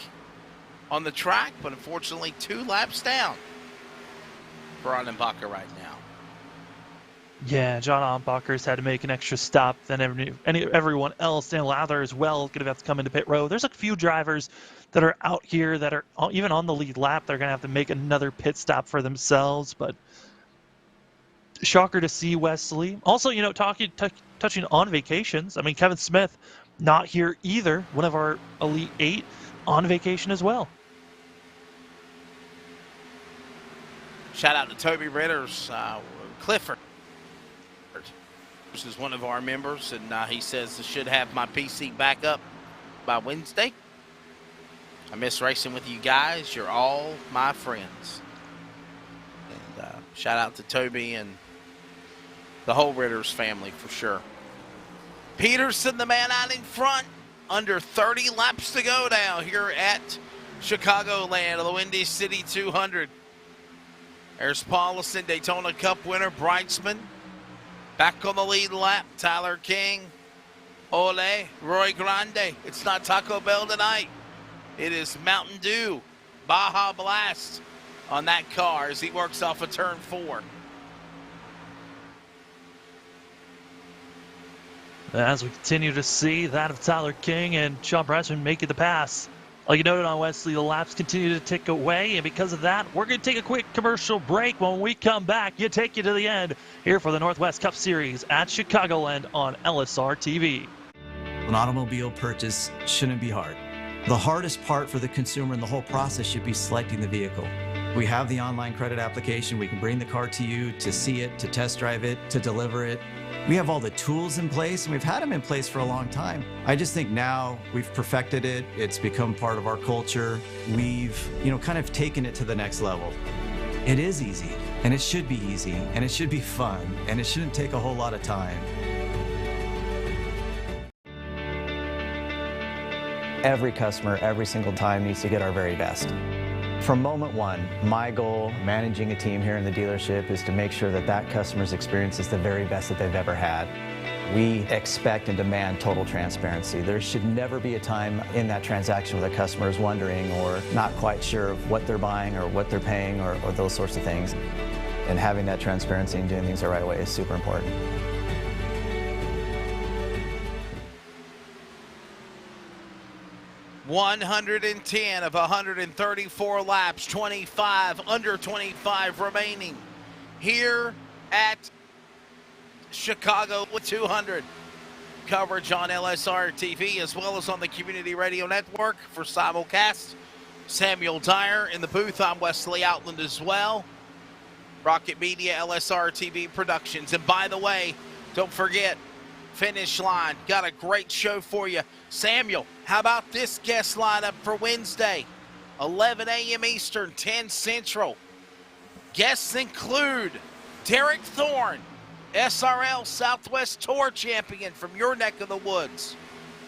on the track, but unfortunately 2 laps down for Annenbacher right now. Yeah, John Annenbacher's had to make an extra stop than everyone else. Dan Lather as well going to have to come into pit road. There's a few drivers that are out here that are even on the lead lap. They're going to have to make another pit stop for themselves, but shocker to see Wesley. Also, you know, touching on vacations. I mean, Kevin Smith not here either. One of our Elite 8 on vacation as well. Shout out to Toby Ritter's Clifford. This is one of our members, and he says I should have my PC back up by Wednesday. I miss racing with you guys. You're all my friends. And shout out to Toby and the whole Ritter's family for sure. Peterson, the man out in front, under 30 laps to go now here at Chicagoland, the Windy City 200. There's Paulison, Daytona Cup winner, Breitzman. Back on the lead lap, Tyler King. Ole, Roy Grande. It's not Taco Bell tonight. It is Mountain Dew, Baja Blast on that car as he works off of turn 4. As we continue to see that of Tyler King and Sean Breitzman making the pass. Like you noted on Wesley, the laps continue to tick away, and because of that, we're going to take a quick commercial break. When we come back, you take you to the end here for the Northwest Cup Series at Chicagoland on LSRTV. An automobile purchase shouldn't be hard. The hardest part for the consumer in the whole process should be selecting the vehicle. We have the online credit application. We can bring the car to you to see it, to test drive it, to deliver it. We have all the tools in place, and we've had them in place for a long time. I just think now we've perfected it. It's become part of our culture. We've, kind of taken it to the next level. It is easy, and it should be easy, and it should be fun, and it shouldn't take a whole lot of time. Every customer, every single time, needs to get our very best. From moment one, my goal managing a team here in the dealership is to make sure that that customer's experience is the very best that they've ever had. We expect and demand total transparency. There should never be a time in that transaction where the customer is wondering or not quite sure of what they're buying or what they're paying or those sorts of things. And having that transparency and doing things the right way is super important. $110 of 134 laps, 25 under 25 remaining here at Chicago with 200. Coverage on LSRTV as well as on the Community Radio Network for simulcast. Samuel Dyer in the booth. I'm Wesley Outland as well. Rocket Media, LSRTV Productions. And by the way, don't forget, Finish Line. Got a great show for you. Samuel, how about this guest lineup for Wednesday? 11 a.m. Eastern, 10 Central. Guests include Derek Thorne, SRL Southwest Tour champion from your neck of the woods.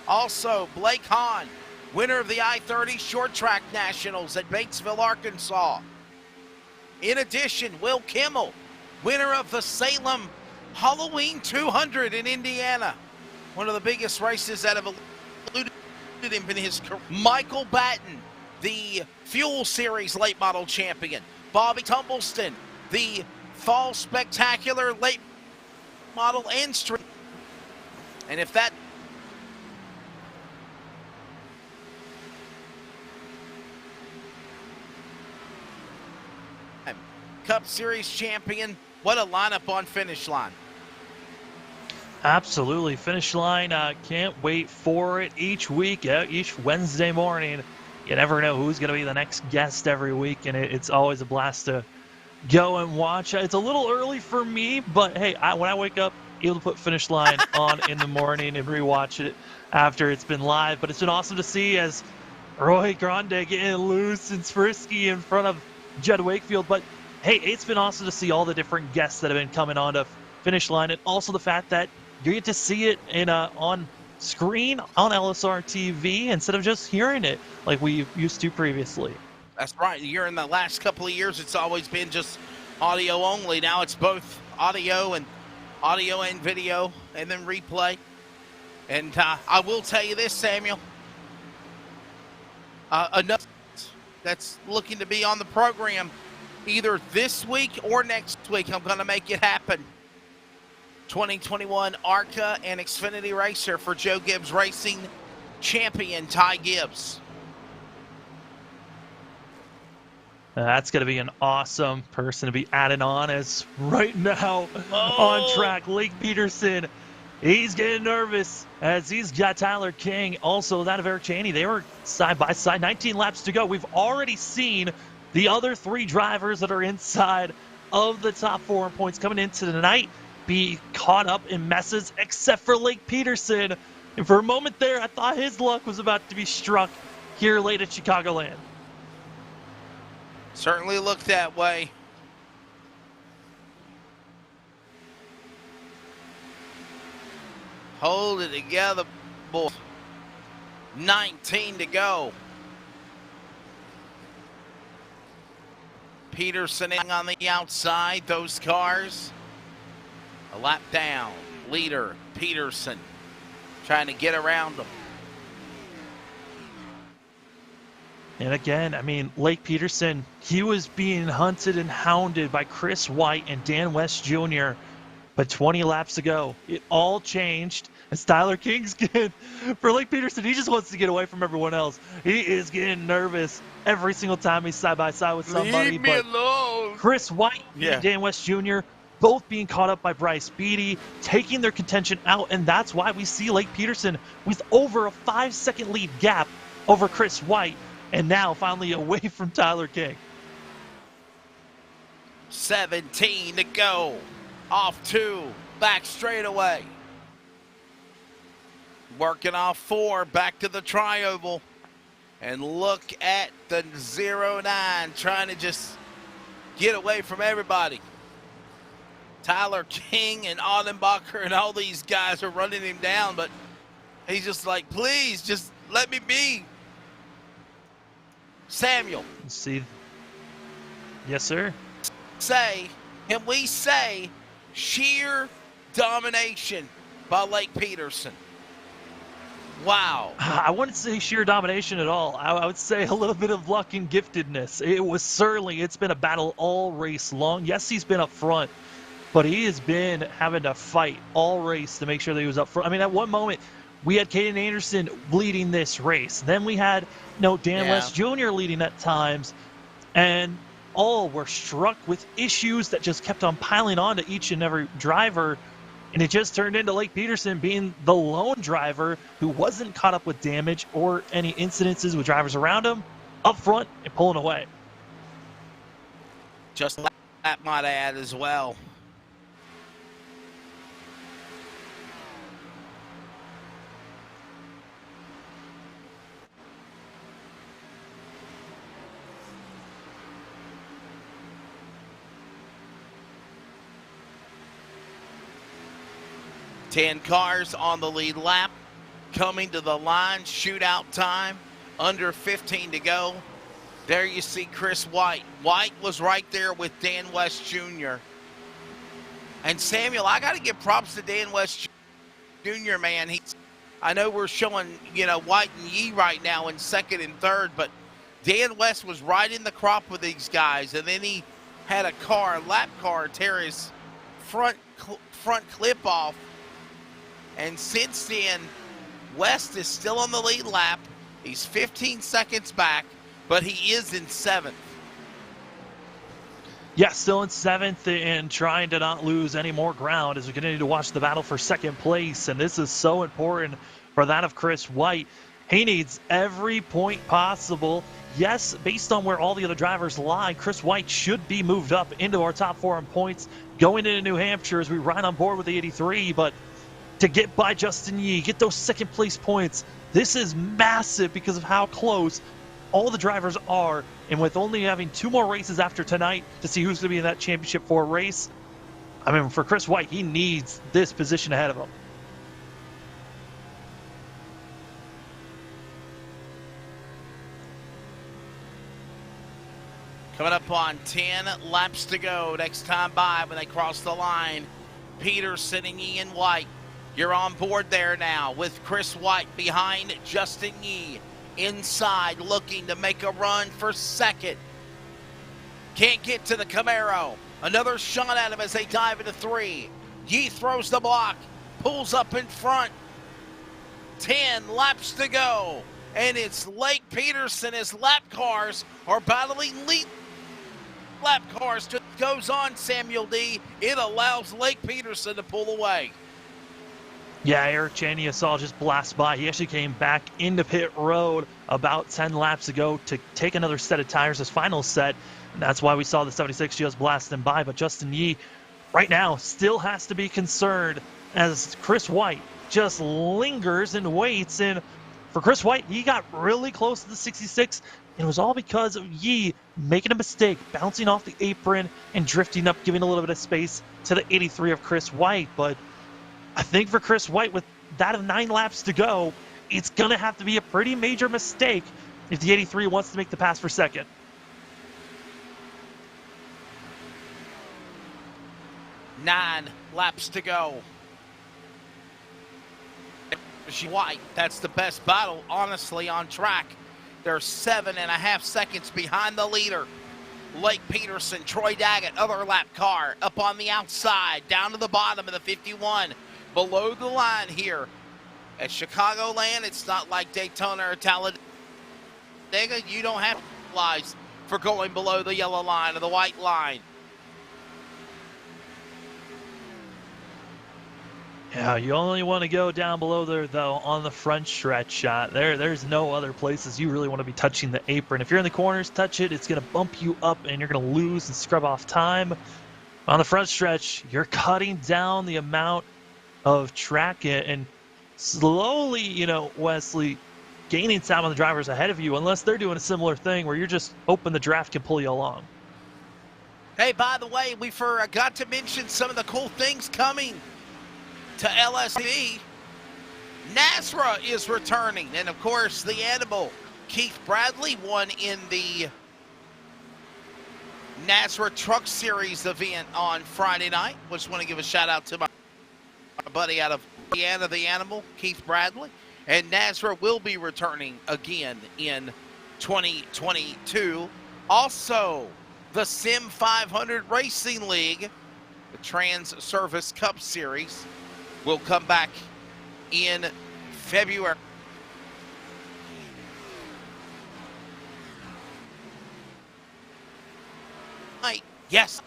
Also, Blake Hahn, winner of the I-30 Short Track Nationals at Batesville, Arkansas. In addition, Will Kimmel, winner of the Salem Halloween 200 in Indiana. One of the biggest races that have eluded him in his career. Michael Batten, the Fuel Series late model champion. Bobby Tumbleston, the Fall Spectacular late model and street. And if that Cup Series champion, what a lineup on Finish Line. Absolutely. Finish Line, can't wait for it each week, each Wednesday morning. You never know who's going to be the next guest every week, and it's always a blast to go and watch. It's a little early for me, but hey, when I wake up, able to put Finish Line on in the morning and rewatch it after it's been live. But it's been awesome to see as Roy Grande getting loose and frisky in front of Jed Wakefield. But hey, it's been awesome to see all the different guests that have been coming on to Finish Line, and also the fact that you get to see it in on screen on LSR TV instead of just hearing it like we used to previously. That's right. Here in the last couple of years, it's always been just audio only. Now it's both audio and video, and then replay. And I will tell you this, Samuel. Another that's looking to be on the program either this week or next week. I'm going to make it happen. 2021 ARCA and Xfinity Racer for Joe Gibbs Racing champion Ty Gibbs. That's going to be an awesome person to be added on, as right now on track, Lake Peterson, he's getting nervous as he's got Tyler King, also that of Eric Cheney. They were side by side, 19 laps to go. We've already seen the other three drivers that are inside of the top 4 points coming into the night be caught up in messes, except for Lake Peterson. And for a moment there, I thought his luck was about to be struck here late at Chicagoland. Certainly looked that way. Hold it together, boy. 19 to go. Peterson on the outside, those cars. A lap down, leader Peterson trying to get around them. And again, I mean, Lake Peterson, he was being hunted and hounded by Chris White and Dan West Jr., but 20 laps ago, it all changed. As Tyler King's getting, for Lake Peterson, he just wants to get away from everyone else. He is getting nervous every single time he's side by side with somebody. Leave me alone. Chris White and Dan West Jr., both being caught up by Bryce Beatty, taking their contention out, and that's why we see Lake Peterson with over a 5-second lead gap over Chris White, and now finally away from Tyler King. 17 to go. Off 2, back straight away. Working off 4, back to the tri-oval. And look at the 09 trying to just get away from everybody. Tyler King and Audenbacher and all these guys are running him down, but he's just like, please, just Let me be. Samuel, Let's see. Yes, sir. can we say sheer domination by Lake Peterson? Wow. I wouldn't say sheer domination at all. I would say a little bit of luck and giftedness. It's been a battle all race long. Yes, he's been up front, but he has been having to fight all race to make sure that he was up front. I mean, at one moment, we had Caden Anderson leading this race. Then we had, Dan West Jr. leading at times, and all were struck with issues that just kept on piling on to each and every driver. And it just turned into Lake Peterson being the lone driver who wasn't caught up with damage or any incidences with drivers around him, up front and pulling away. Just that might add as well. Ten cars on the lead lap, coming to the line, shootout time, under 15 to go. There you see Chris White. White was right there with Dan West Jr. And Samuel, I got to give props to Dan West Jr., man. I know we're showing, White and Yee right now in second and third, but Dan West was right in the crop with these guys, and then he had a lap car, tear his front clip off. And since then, West is still on the lead lap. He's 15 seconds back, but he is in seventh. Yeah, still in seventh and trying to not lose any more ground as we continue to watch the battle for second place. And this is so important for that of Chris White. He needs every point possible. Yes, based on where all the other drivers lie, Chris White should be moved up into our top four in points going into New Hampshire as we ride on board with the 83, but to get by Justin Yee, get those second place points, this is massive because of how close all the drivers are. And with only having 2 more races after tonight to see who's going to be in that championship 4 race, I mean, for Chris White, he needs this position ahead of him. Coming up on 10 laps to go. Next time by when they cross the line, Peterson and Yee and White. You're on board there now with Chris White behind Justin Yee. Inside, looking to make a run for second. Can't get to the Camaro. Another shot at him as they dive into 3. Yee throws the block, pulls up in front. 10 laps to go. And it's Lake Peterson as lap cars are battling lead lap cars. Goes on, Samuel D. It allows Lake Peterson to pull away. Yeah, Eric Cheney, I saw just blast by. He actually came back into pit road about 10 laps ago to take another set of tires, his final set. And that's why we saw the 76 just blasting by. But Justin Yee, right now, still has to be concerned as Chris White just lingers and waits. And for Chris White, he got really close to the 66. And it was all because of Yee making a mistake, bouncing off the apron and drifting up, giving a little bit of space to the 83 of Chris White. But I think for Chris White, with that of 9 laps to go, it's going to have to be a pretty major mistake if the 83 wants to make the pass for second. Nine laps to go. White, that's the best battle, honestly, on track. They're 7.5 seconds behind the leader. Lake Peterson, Troy Daggett, other lap car, up on the outside, down to the bottom of the 51. Below the line here at Chicagoland, it's not like Daytona or Talladega. You don't have lies for going below the yellow line or the white line. Yeah, you only want to go down below there, though, on the front stretch shot. There's no other places you really want to be touching the apron. If you're in the corners, touch it. It's going to bump you up, and you're going to lose and scrub off time. On the front stretch, you're cutting down the amount of track and slowly, Wesley, gaining time on the drivers ahead of you, unless they're doing a similar thing where you're just hoping the draft can pull you along. Hey, by the way, we forgot to mention some of the cool things coming to LSRTV. Nasra is returning. And, of course, the animal, Keith Bradley, won in the Nasra Truck Series event on Friday night. Just want to give a shout-out to my buddy out of Indiana, the animal, Keith Bradley. And Nasra will be returning again in 2022. Also, the Sim 500 Racing League, the Trans Service Cup Series, will come back in February. Yes,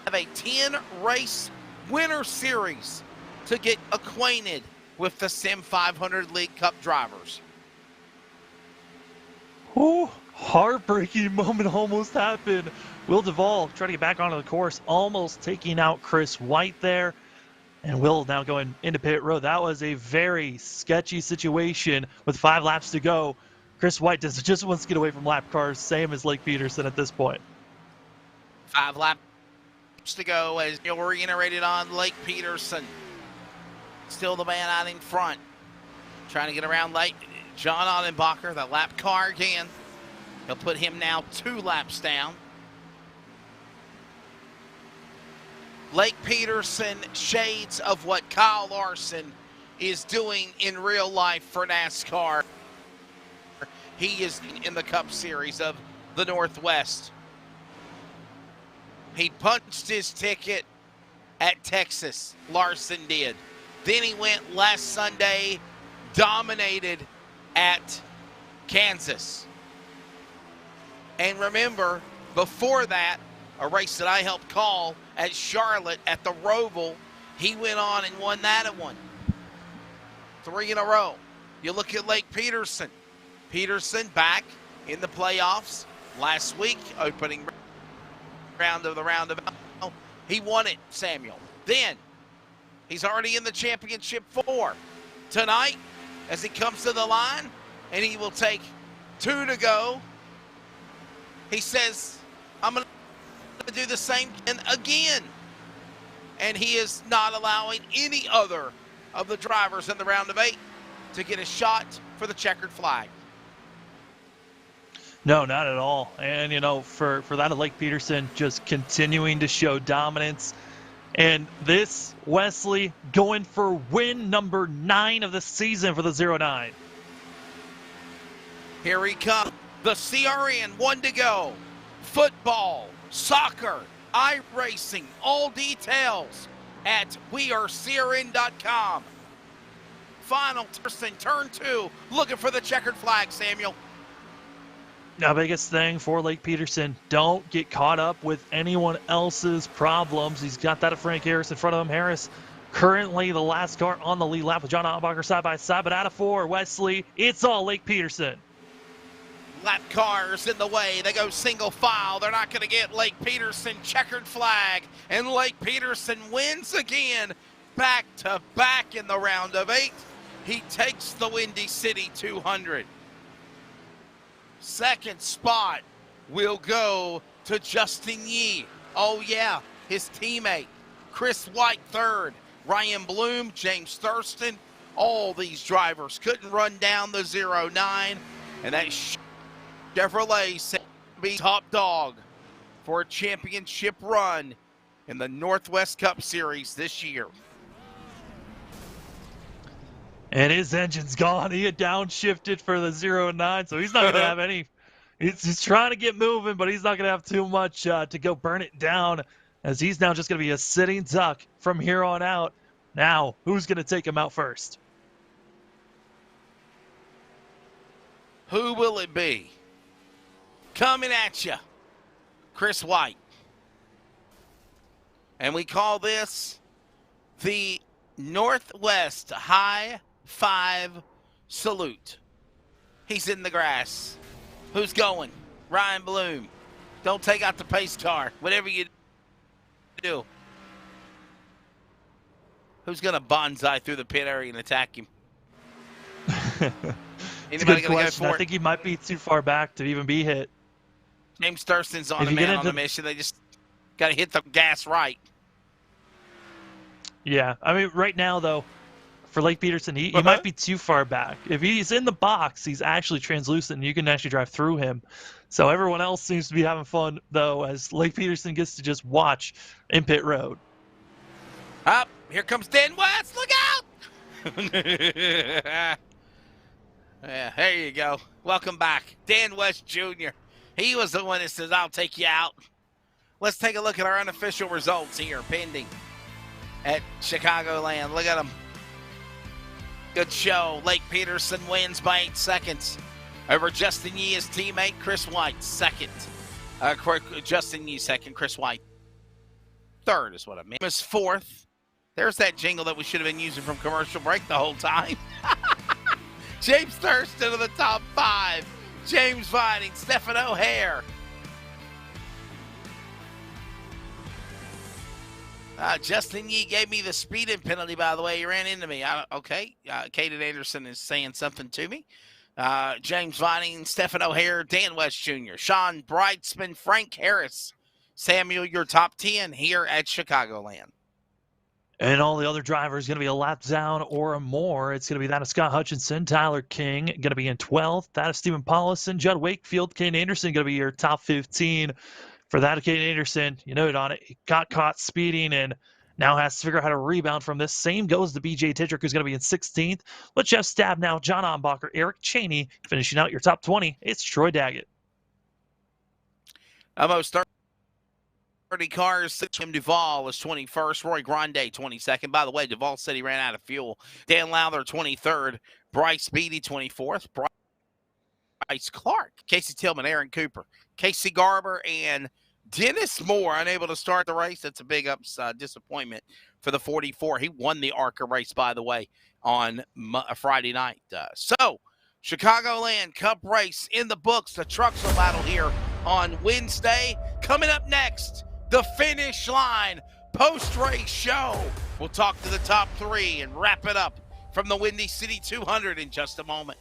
I have a 10-race winter series to get acquainted with the Sim 500 League Cup drivers. Ooh, heartbreaking moment almost happened. Will Duvall trying to get back onto the course, almost taking out Chris White there. And Will now going into pit road. That was a very sketchy situation with 5 laps to go. Chris White just wants to get away from lap cars, same as Lake Peterson at this point. 5 laps to go as you'll reiterated on Lake Peterson. Still the man out in front. Trying to get around late. John Ottenbacher, the lap car again. He'll put him now 2 laps down. Lake Peterson, shades of what Kyle Larson is doing in real life for NASCAR. He is in the Cup Series of the Northwest. He punched his ticket at Texas, Larson did. Then he went last Sunday, dominated at Kansas. And remember, before that, a race that I helped call at Charlotte at the Roval, he went on and won that one. 3 in a row. You look at Lake Peterson. Peterson back in the playoffs last week, opening round of the roundabout. He won it, Samuel. Then he's already in the championship 4. Tonight, as he comes to the line, and he will take 2 to go, he says, I'm going to do the same again. And he is not allowing any other of the drivers in the round of 8 to get a shot for the checkered flag. No, not at all. And, for that of Lake Peterson, just continuing to show dominance. And this, Wesley, going for win number 9 of the season for the 09. Here he comes. The CRN, 1 to go. Football, soccer, iRacing, all details at wearecrn.com. Final person, turn 2, looking for the checkered flag, Samuel. Now, biggest thing for Lake Peterson, don't get caught up with anyone else's problems. He's got that of Frank Harris in front of him. Harris currently the last car on the lead lap with John Ottenbacher side by side, but out of 4, Wesley, it's all Lake Peterson. Lap cars in the way. They go single file. They're not going to get Lake Peterson checkered flag. And Lake Peterson wins again, back to back in the round of 8. He takes the Windy City 200. Second spot will go to Justin Yee. Oh, yeah, his teammate. Chris White, 3rd. Ryan Bloom, James Thurston. All these drivers couldn't run down the 09. And that Chevrolet said to be top dog for a championship run in the Northwest Cup Series this year. And his engine's gone. He had downshifted for the 09, so he's not going to have any. He's trying to get moving, but he's not going to have too much to go burn it down, as he's now just going to be a sitting duck from here on out. Now, who's going to take him out first? Who will it be? Coming at you, Chris White. And we call this the Northwest High 5 salute. He's in the grass. Who's going? Ryan Bloom. Don't take out the pace car. Whatever you do. Who's going to bonsai through the pit area and attack him? Anybody going to go for it? I think he might be too far back to even be hit. James Thurston's on a man on a mission. They just got to hit the gas right. Yeah, I mean, right now, though, for Lake Peterson, he might be too far back. If he's in the box, he's actually translucent, and you can actually drive through him. So everyone else seems to be having fun, though, as Lake Peterson gets to just watch in pit road. Up, here comes Dan West. Look out! Yeah, there you go. Welcome back, Dan West Jr. He was the one that says, "I'll take you out." Let's take a look at our unofficial results here, pending at Chicagoland. Look at them. Good show. Lake Peterson wins by 8 seconds over Justin Yee, his teammate. Chris White, second. Justin Yee, second. Chris White, third is what I meant. Was fourth. There's that jingle that we should have been using from commercial break the whole time. James Thurston of the top 5. James Vining, Stephan O'Hare. Justin Yee gave me the speeding penalty, by the way. He ran into me. Okay. Caden Anderson is saying something to me. James Vining, Stephan O'Hare, Dan West Jr., Sean Brightsman, Frank Harris. Samuel, your top 10 here at Chicagoland. And all the other drivers going to be a lap down or more. It's going to be that of Scott Hutchinson, Tyler King going to be in 12th. That of Stephen Paulison, Judd Wakefield, Caden Anderson going to be your top 15. For that of Caden Anderson, you noted on it, he got caught speeding and now has to figure out how to rebound from this. Same goes to BJ Tidrick, who's going to be in 16th. Let Jeff Stabnow, John Ombacher, Eric Cheney finishing out your top 20. It's Troy Daggett. Almost 30 cars. Jim Duvall is 21st. Roy Grande, 22nd. By the way, Duvall said he ran out of fuel. Dan Lowther, 23rd. Bryce Beatty, 24th. Bryce Clark, Casey Tillman, Aaron Cooper, Casey Garber, and Dennis Moore unable to start the race. That's a big disappointment for the 44. He won the ARCA race, by the way, on Friday night. So, Chicagoland Cup race in the books. The trucks will battle here on Wednesday. Coming up next, the finish line post-race show. We'll talk to the top 3 and wrap it up from the Windy City 200 in just a moment.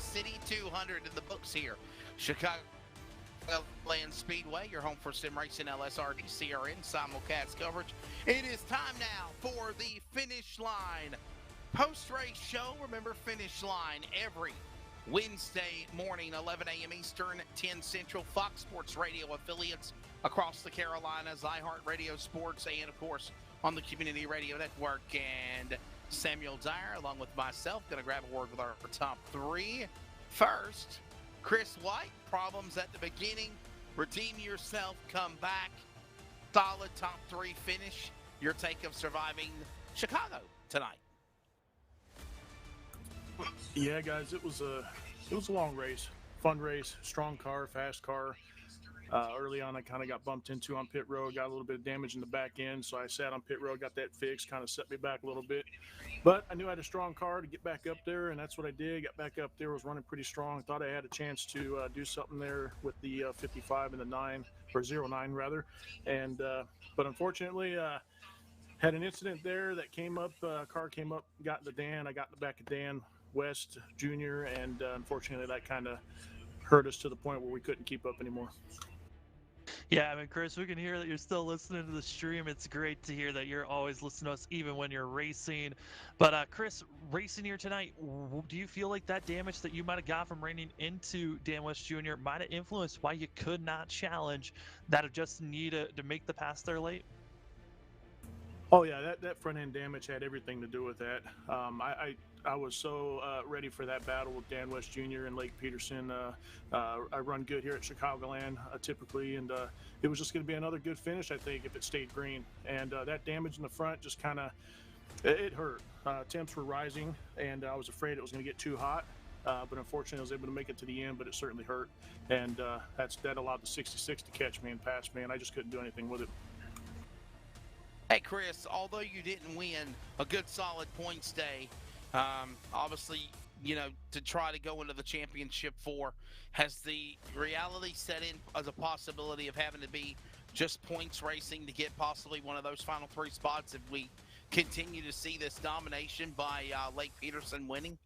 City 200 in the books here. Chicagoland Speedway, your home for sim racing, LSRTV, CRN, simulcast coverage. It is time now for the finish line post-race show. Remember, finish line every Wednesday morning, 11 a.m. Eastern, 10 Central, Fox Sports Radio affiliates across the Carolinas, iHeartRadio Sports, and, of course, on the Community Radio Network. And Samuel Dyer, along with myself, going to grab a word with our top 3. First, Chris White, problems at the beginning. Redeem yourself, come back. Solid top 3 finish. Your take of surviving Chicago tonight. Yeah, guys, it was a long race, fun race, strong car, fast car. Early on, I kind of got bumped into on pit road, got a little bit of damage in the back end, so I sat on pit road, got that fixed, kind of set me back a little bit. But I knew I had a strong car to get back up there, and that's what I did. Got back up there, was running pretty strong. Thought I had a chance to do something there with the 55 and the 9, or 09 rather. And but unfortunately, had an incident there that came up. Car came up, got the Dan. I got in the back of Dan West Jr., and unfortunately, that kind of hurt us to the point where we couldn't keep up anymore. Yeah, I mean, Chris, we can hear that you're still listening to the stream. It's great to hear that you're always listening to us, even when you're racing. But Chris, racing here tonight, do you feel like that damage that you might have got from running into Dan West Jr. might have influenced why you could not challenge that of Justin Yee to make the pass there late? Oh yeah, that front end damage had everything to do with that. I was so ready for that battle with Dan West Jr. and Lake Peterson. I run good here at Chicagoland typically, and it was just going to be another good finish, I think, if it stayed green. And that damage in the front just kind of it hurt. Temps were rising, and I was afraid it was going to get too hot. But unfortunately, I was able to make it to the end, but it certainly hurt. And that allowed the 66 to catch me and pass me, and I just couldn't do anything with it. Hey, Chris, although you didn't win a good solid points day, obviously, you know, to try to go into the championship 4, has the reality set in as a possibility of having to be just points racing to get possibly one of those final 3 spots if we continue to see this domination by Lake Peterson winning?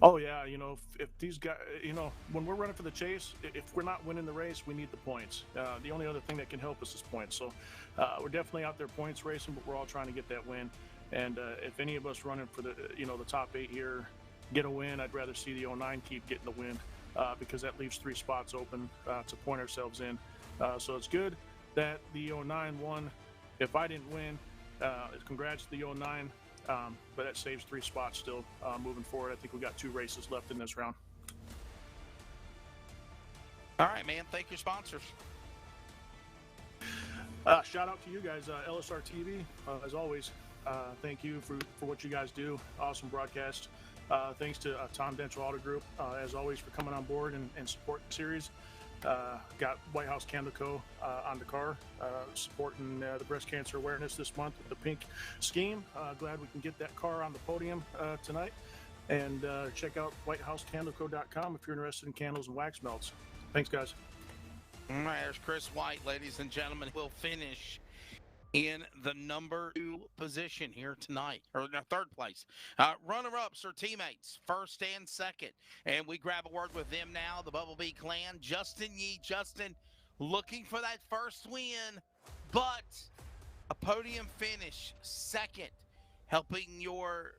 Oh yeah, you know, if these guys, you know, when we're running for the chase, if we're not winning the race, we need the points. The only other thing that can help us is points. So we're definitely out there points racing, but we're all trying to get that win. And if any of us running for the, you know, the top 8 here get a win, I'd rather see the 09 keep getting the win because that leaves 3 spots open to point ourselves in. So it's good that the 09 won. If I didn't win, congrats to the 09. But that saves 3 spots still moving forward. I think we got 2 races left in this round. All right, man. Thank your sponsors. Shout out to you guys, LSRTV, as always. Thank you for what you guys do. Awesome broadcast. Thanks to Tom Dental Auto Group, as always, for coming on board and supporting the series. Got White House Candle Co. on the car, supporting the breast cancer awareness this month with the pink scheme. Glad we can get that car on the podium tonight. And check out whitehousecandleco.com if you're interested in candles and wax melts. Thanks, guys. All right, there's Chris White, ladies and gentlemen. We'll finish in the number 2 position here tonight, or no, 3rd place. Runner-ups are teammates, 1st and 2nd. And we grab a word with them now, the Bumblebee Clan. Justin Yee. Justin, looking for that 1st win, but a podium finish, 2nd, helping your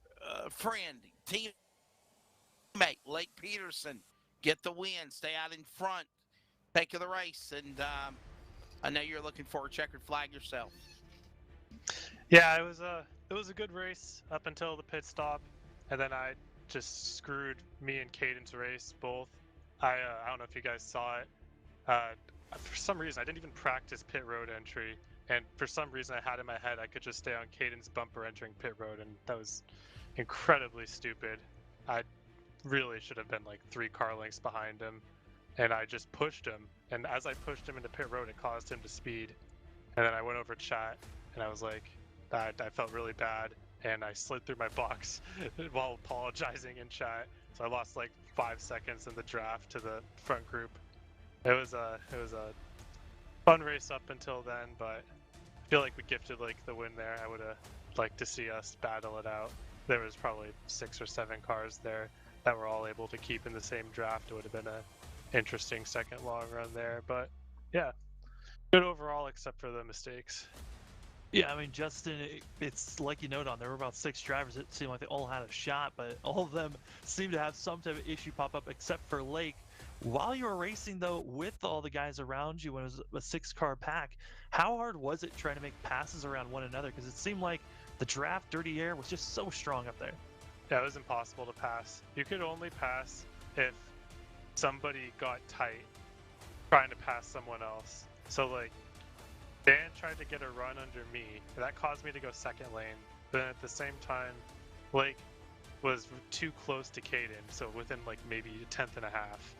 friend, teammate, Lake Peterson, get the win, stay out in front, take of the race. And I know you're looking for a checkered flag yourself. Yeah, it was a good race up until the pit stop, and then I just screwed me and Caden's race both. I don't know if you guys saw it. For some reason, I didn't even practice pit road entry, and for some reason I had in my head I could just stay on Caden's bumper entering pit road, and that was incredibly stupid. I really should have been like 3 car lengths behind him, and I just pushed him, and as I pushed him into pit road, it caused him to speed. And then I went over chat, and I was like, I felt really bad, and I slid through my box while apologizing in chat. So I lost like 5 seconds in the draft to the front group. It was a fun race up until then, but I feel like we gifted like the win there. I would have liked to see us battle it out. There was probably 6 or 7 cars there that were all able to keep in the same draft. It would have been a interesting 2nd long run there, but yeah, good overall except for the mistakes. Yeah, I mean, Justin, it's like you noted on, there were about 6 drivers. It seemed like they all had a shot, but all of them seemed to have some type of issue pop up except for Lake. While you were racing, though, with all the guys around you when it was a 6-car pack, how hard was it trying to make passes around one another? Because it seemed like the draft dirty air was just so strong up there. Yeah, it was impossible to pass. You could only pass if somebody got tight trying to pass someone else. So, like, Dan tried to get a run under me. That caused me to go 2nd lane. But then at the same time, Blake was too close to Caden, so within like maybe a 1/10 and a half.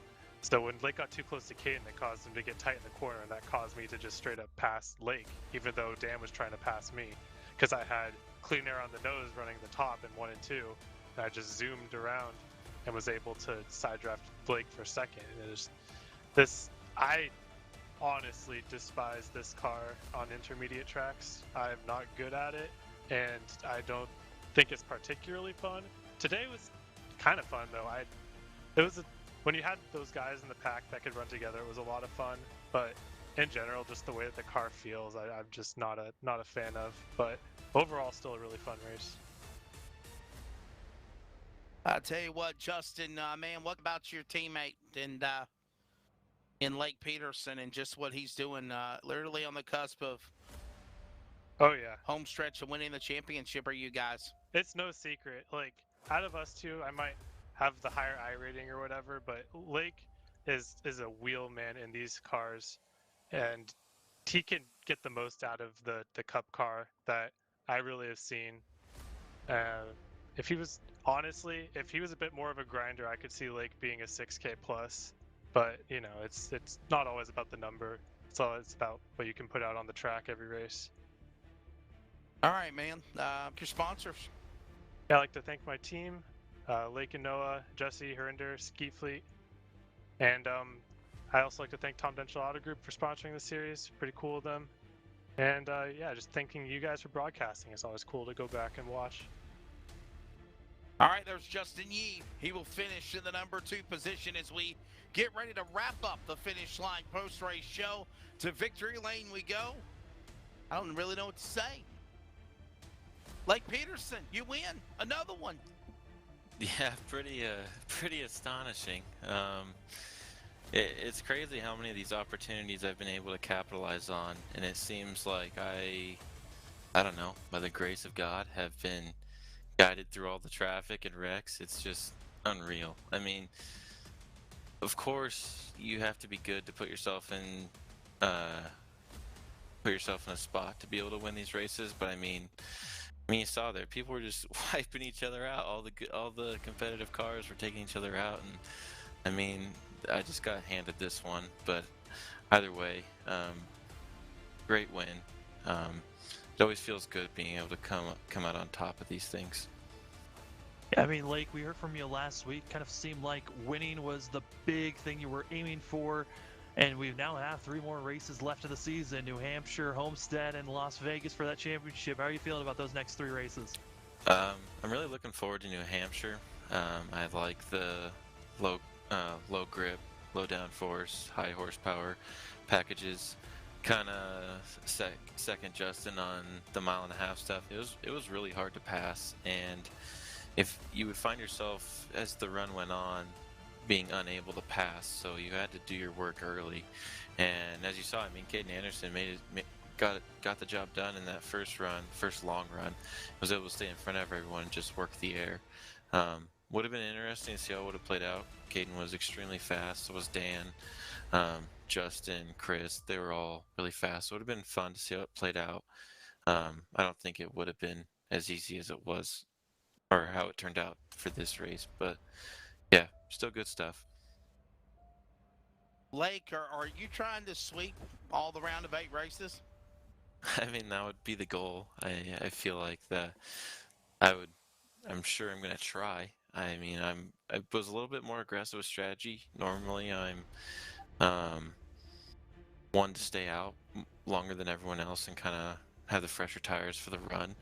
So when Lake got too close to Caden, it caused him to get tight in the corner, and that caused me to just straight up pass Lake, even though Dan was trying to pass me, because I had clean air on the nose running the top in 1 and 2, and I just zoomed around and was able to side draft Blake for second. And it was this. I honestly despise this car on intermediate tracks. I'm not good at it, and I don't think it's particularly fun. Today was kind of fun though. When you had those guys in the pack that could run together, it was a lot of fun. But in general, just the way that the car feels, I'm just not a fan of. But overall, still a really fun race. I'll tell you what, Justin, man, what about your teammate and in Lake Peterson and just what he's doing, literally on the cusp of Oh yeah, home stretch of winning the championship? Are you guys? it's no secret. Like, out of us two, I might have the higher I rating or whatever, but Lake is a wheel man in these cars, and he can get the most out of the Cup car that I really have seen. If he was a bit more of a grinder, I could see Lake being a 6K plus. But you know, it's not always about the number. It's about what you can put out on the track every race. All right, man. Your sponsors. Yeah, I'd like to thank my team, Lake and Noah, Jesse, Herinder, Ski Fleet, and I also like to thank Tom Denchel Auto Group for sponsoring the series. Pretty cool of them. And yeah, just thanking you guys for broadcasting. It's always cool to go back and watch. All right, there's Justin Yee. He will finish in the number 2 position as we get ready to wrap up the finish line post-race show. To victory lane we go. I don't really know what to say. Lake Peterson, you win. Another one. Yeah, pretty astonishing. It's crazy how many of these opportunities I've been able to capitalize on, and it seems like I don't know, by the grace of God, have been guided through all the traffic and wrecks. It's just unreal. I mean, of course, you have to be good to put yourself in a spot to be able to win these races. But I mean, you saw there, people were just wiping each other out. All the competitive cars were taking each other out, and I mean, I just got handed this one. But either way, great win. It always feels good being able to come out on top of these things. Yeah, I mean, Lake, we heard from you last week. Kind of seemed like winning was the big thing you were aiming for. And we now have 3 more races left of the season: New Hampshire, Homestead, and Las Vegas for that championship. How are you feeling about those next 3 races? I'm really looking forward to New Hampshire. I like the low grip, low downforce, high horsepower packages. Kind of second Justin on the 1.5 mile stuff. It was really hard to pass, and if you would find yourself as the run went on being unable to pass, so you had to do your work early. And as you saw, I mean, Caden Anderson got the job done in that first long run. Was able to stay in front of everyone and just work the air. Would have been interesting to see how it would have played out. Caden was extremely fast. So was Dan, Justin, Chris. They were all really fast. So it would have been fun to see how it played out. I don't think it would have been as easy as it was, or how it turned out for this race. But yeah, still good stuff. Lake, are you trying to sweep all the round of 8 races? I mean, that would be the goal. I feel like that I'm sure I'm going to try. I mean, I was a little bit more aggressive with strategy. Normally, I'm one to stay out longer than everyone else and kind of have the fresher tires for the run.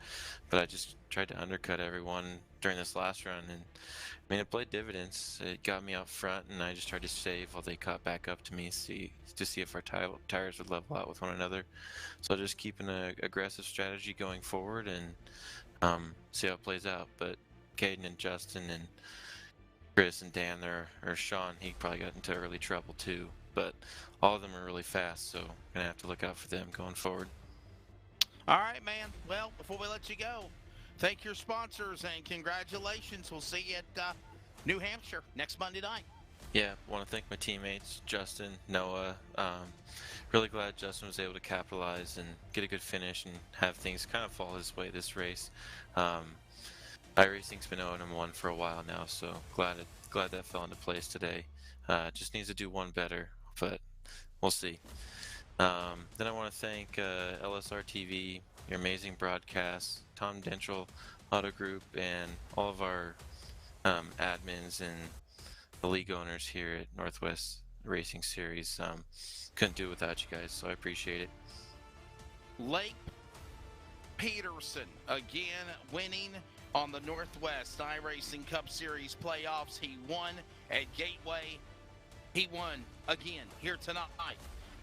But I just tried to undercut everyone during this last run, and I mean, it played dividends. It got me out front, and I just tried to save while they caught back up to me, to see if our tires would level out with one another. So just keeping an aggressive strategy going forward and see how it plays out. But Caden and Justin and Chris and Dan there, or Sean, he probably got into early trouble too. But all of them are really fast, so gonna have to look out for them going forward. All right, man. Well, before we let you go, thank your sponsors and congratulations. We'll see you at New Hampshire next Monday night. Yeah, want to thank my teammates, Justin, Noah. Really glad Justin was able to capitalize and get a good finish and have things kind of fall his way this race. iRacing's been 0-1 for a while now, so glad that fell into place today. Just needs to do one better, but we'll see. Then I want to thank LSRTV, your amazing broadcast, Tom Dentrell, Auto Group, and all of our admins and the league owners here at Northwest Racing Series. Couldn't do it without you guys, so I appreciate it. Lake Peterson again winning on the Northwest iRacing Cup Series playoffs. He won at Gateway. He won again here tonight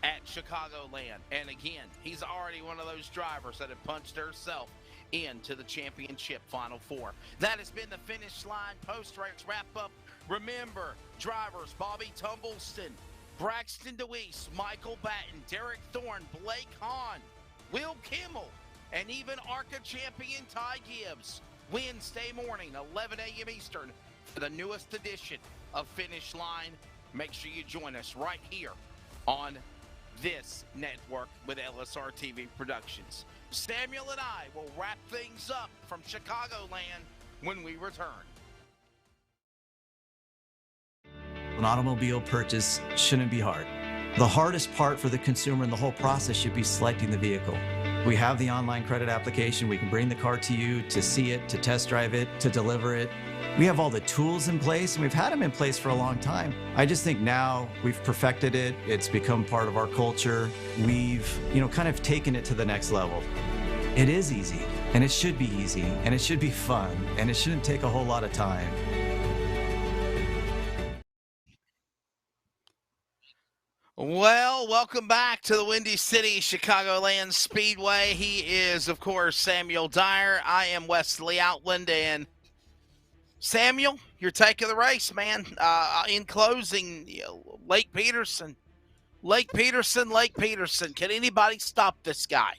at Chicagoland. And again, he's already one of those drivers that have punched herself into the championship Final Four. That has been the finish line post-race wrap-up. Remember, drivers Bobby Tumbleston, Braxton DeWeese, Michael Batten, Derek Thorne, Blake Hahn, Will Kimmel, and even ARCA champion Ty Gibbs. Wednesday morning, 11 a.m. Eastern, for the newest edition of Finish Line. Make sure you join us right here on this network with LSRTV Productions. Samuel and I will wrap things up from Chicagoland when we return. An automobile purchase shouldn't be hard. The hardest part for the consumer in the whole process should be selecting the vehicle. We have the online credit application. We can bring the car to you to see it, to test drive it, to deliver it. We have all the tools in place, and we've had them in place for a long time. I just think now we've perfected it. It's become part of our culture. We've, kind of taken it to the next level. It is easy, and it should be easy, and it should be fun, and it shouldn't take a whole lot of time. Well, welcome back to the Windy City Chicagoland Speedway. He is, of course, Samuel Dyer. I am Wesley Outland, and Samuel, your take of the race, man. In closing, Lake Peterson. Can anybody stop this guy?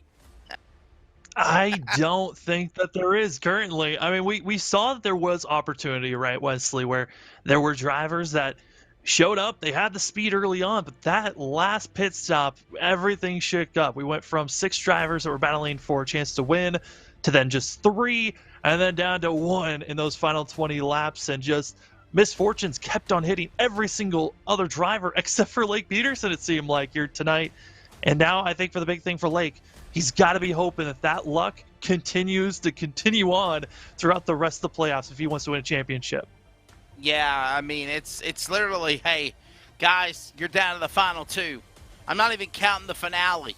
I don't think that there is currently. I mean, we saw that there was opportunity, right, Wesley, where there were drivers that showed up. They had the speed early on, but that last pit stop, everything shook up. We went from 6 drivers that were battling for a chance to win to then just 3, and then down to 1 in those final 20 laps, and just misfortunes kept on hitting every single other driver except for Lake Peterson, it seemed like, here tonight. And now I think for the big thing for Lake, he's got to be hoping that that luck continues to continue on throughout the rest of the playoffs if he wants to win a championship. Yeah, I mean, it's literally, hey, guys, you're down to the final 2. I'm not even counting the finale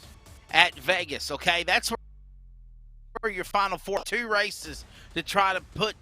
at Vegas, okay? That's where your final 4, 2 races to try to put,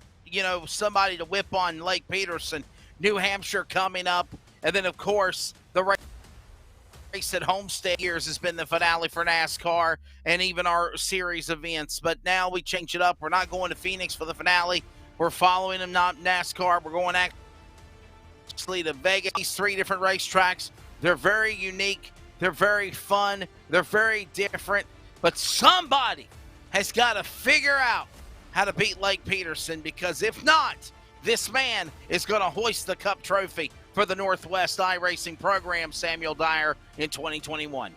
somebody to whip on Lake Peterson. New Hampshire coming up, and then, of course, the race at Homestead years has been the finale for NASCAR and even our series events. But now we change it up. We're not going to Phoenix for the finale. We're following them, not NASCAR. We're going actually to Vegas. These 3 different racetracks, they're very unique. They're very fun. They're very different. But somebody has got to figure out how to beat Lake Peterson, because if not, this man is going to hoist the Cup trophy for the Northwest iRacing program, Samuel Dyer, in 2021.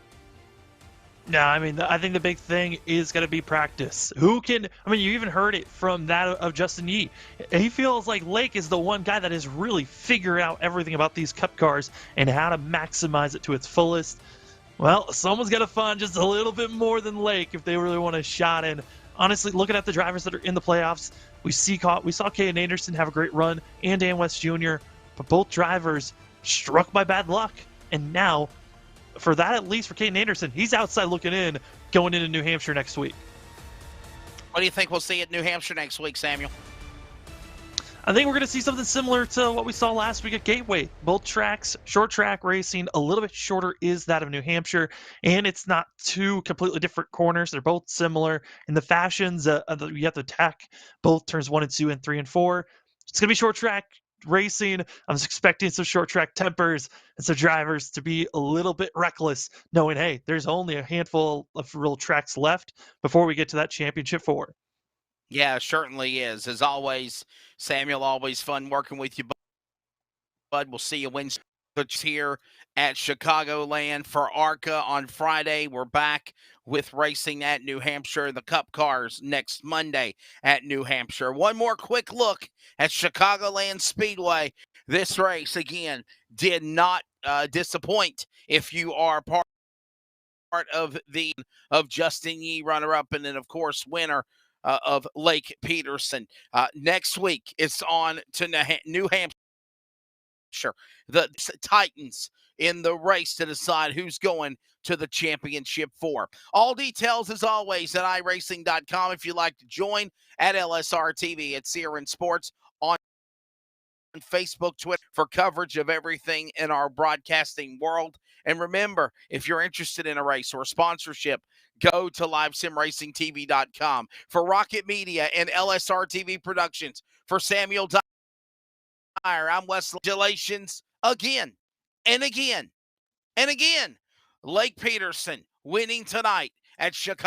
No, I mean, I think the big thing is going to be practice. You even heard it from that of Justin Yee. He feels like Lake is the one guy that has really figured out everything about these Cup cars and how to maximize it to its fullest. Well, someone's got to find just a little bit more than Lake if they really want a shot. And honestly, looking at the drivers that are in the playoffs, we saw Caden Anderson have a great run and Dan West Jr., but both drivers struck by bad luck. And now, for that, at least for Caden Anderson, he's outside looking in, going into New Hampshire next week. What do you think we'll see at New Hampshire next week, Samuel? I think we're going to see something similar to what we saw last week at Gateway. Both tracks, short track racing, a little bit shorter is that of New Hampshire, and it's not 2 completely different corners. They're both similar in the fashions. You have to attack both turns 1 and 2 and 3 and 4. It's going to be short track racing. I'm expecting some short track tempers and some drivers to be a little bit reckless, knowing, hey, there's only a handful of real tracks left before we get to that championship 4. Yeah, it certainly is. As always, Samuel, always fun working with you, bud. We'll see you Wednesday here at Chicagoland for ARCA on Friday. We're back with racing at New Hampshire, the Cup cars next Monday at New Hampshire. One more quick look at Chicagoland Speedway This race, again, did not disappoint. If you are part of Justin Yee, runner-up, and then, of course, winner of Lake Peterson. Next week, it's on to New Hampshire. The Titans in the race to decide who's going to the championship 4. All details, as always, at iRacing.com. If you'd like to join, at LSRTV, at Sierra Sports, on Facebook, Twitter, for coverage of everything in our broadcasting world. And remember, if you're interested in a race or a sponsorship, go to LiveSimRacingTV.com. For Rocket Media and LSRTV Productions, for Samuel Dyer, I'm Wesley. Congratulations again and again and again. Lake Peterson winning tonight at Chicago.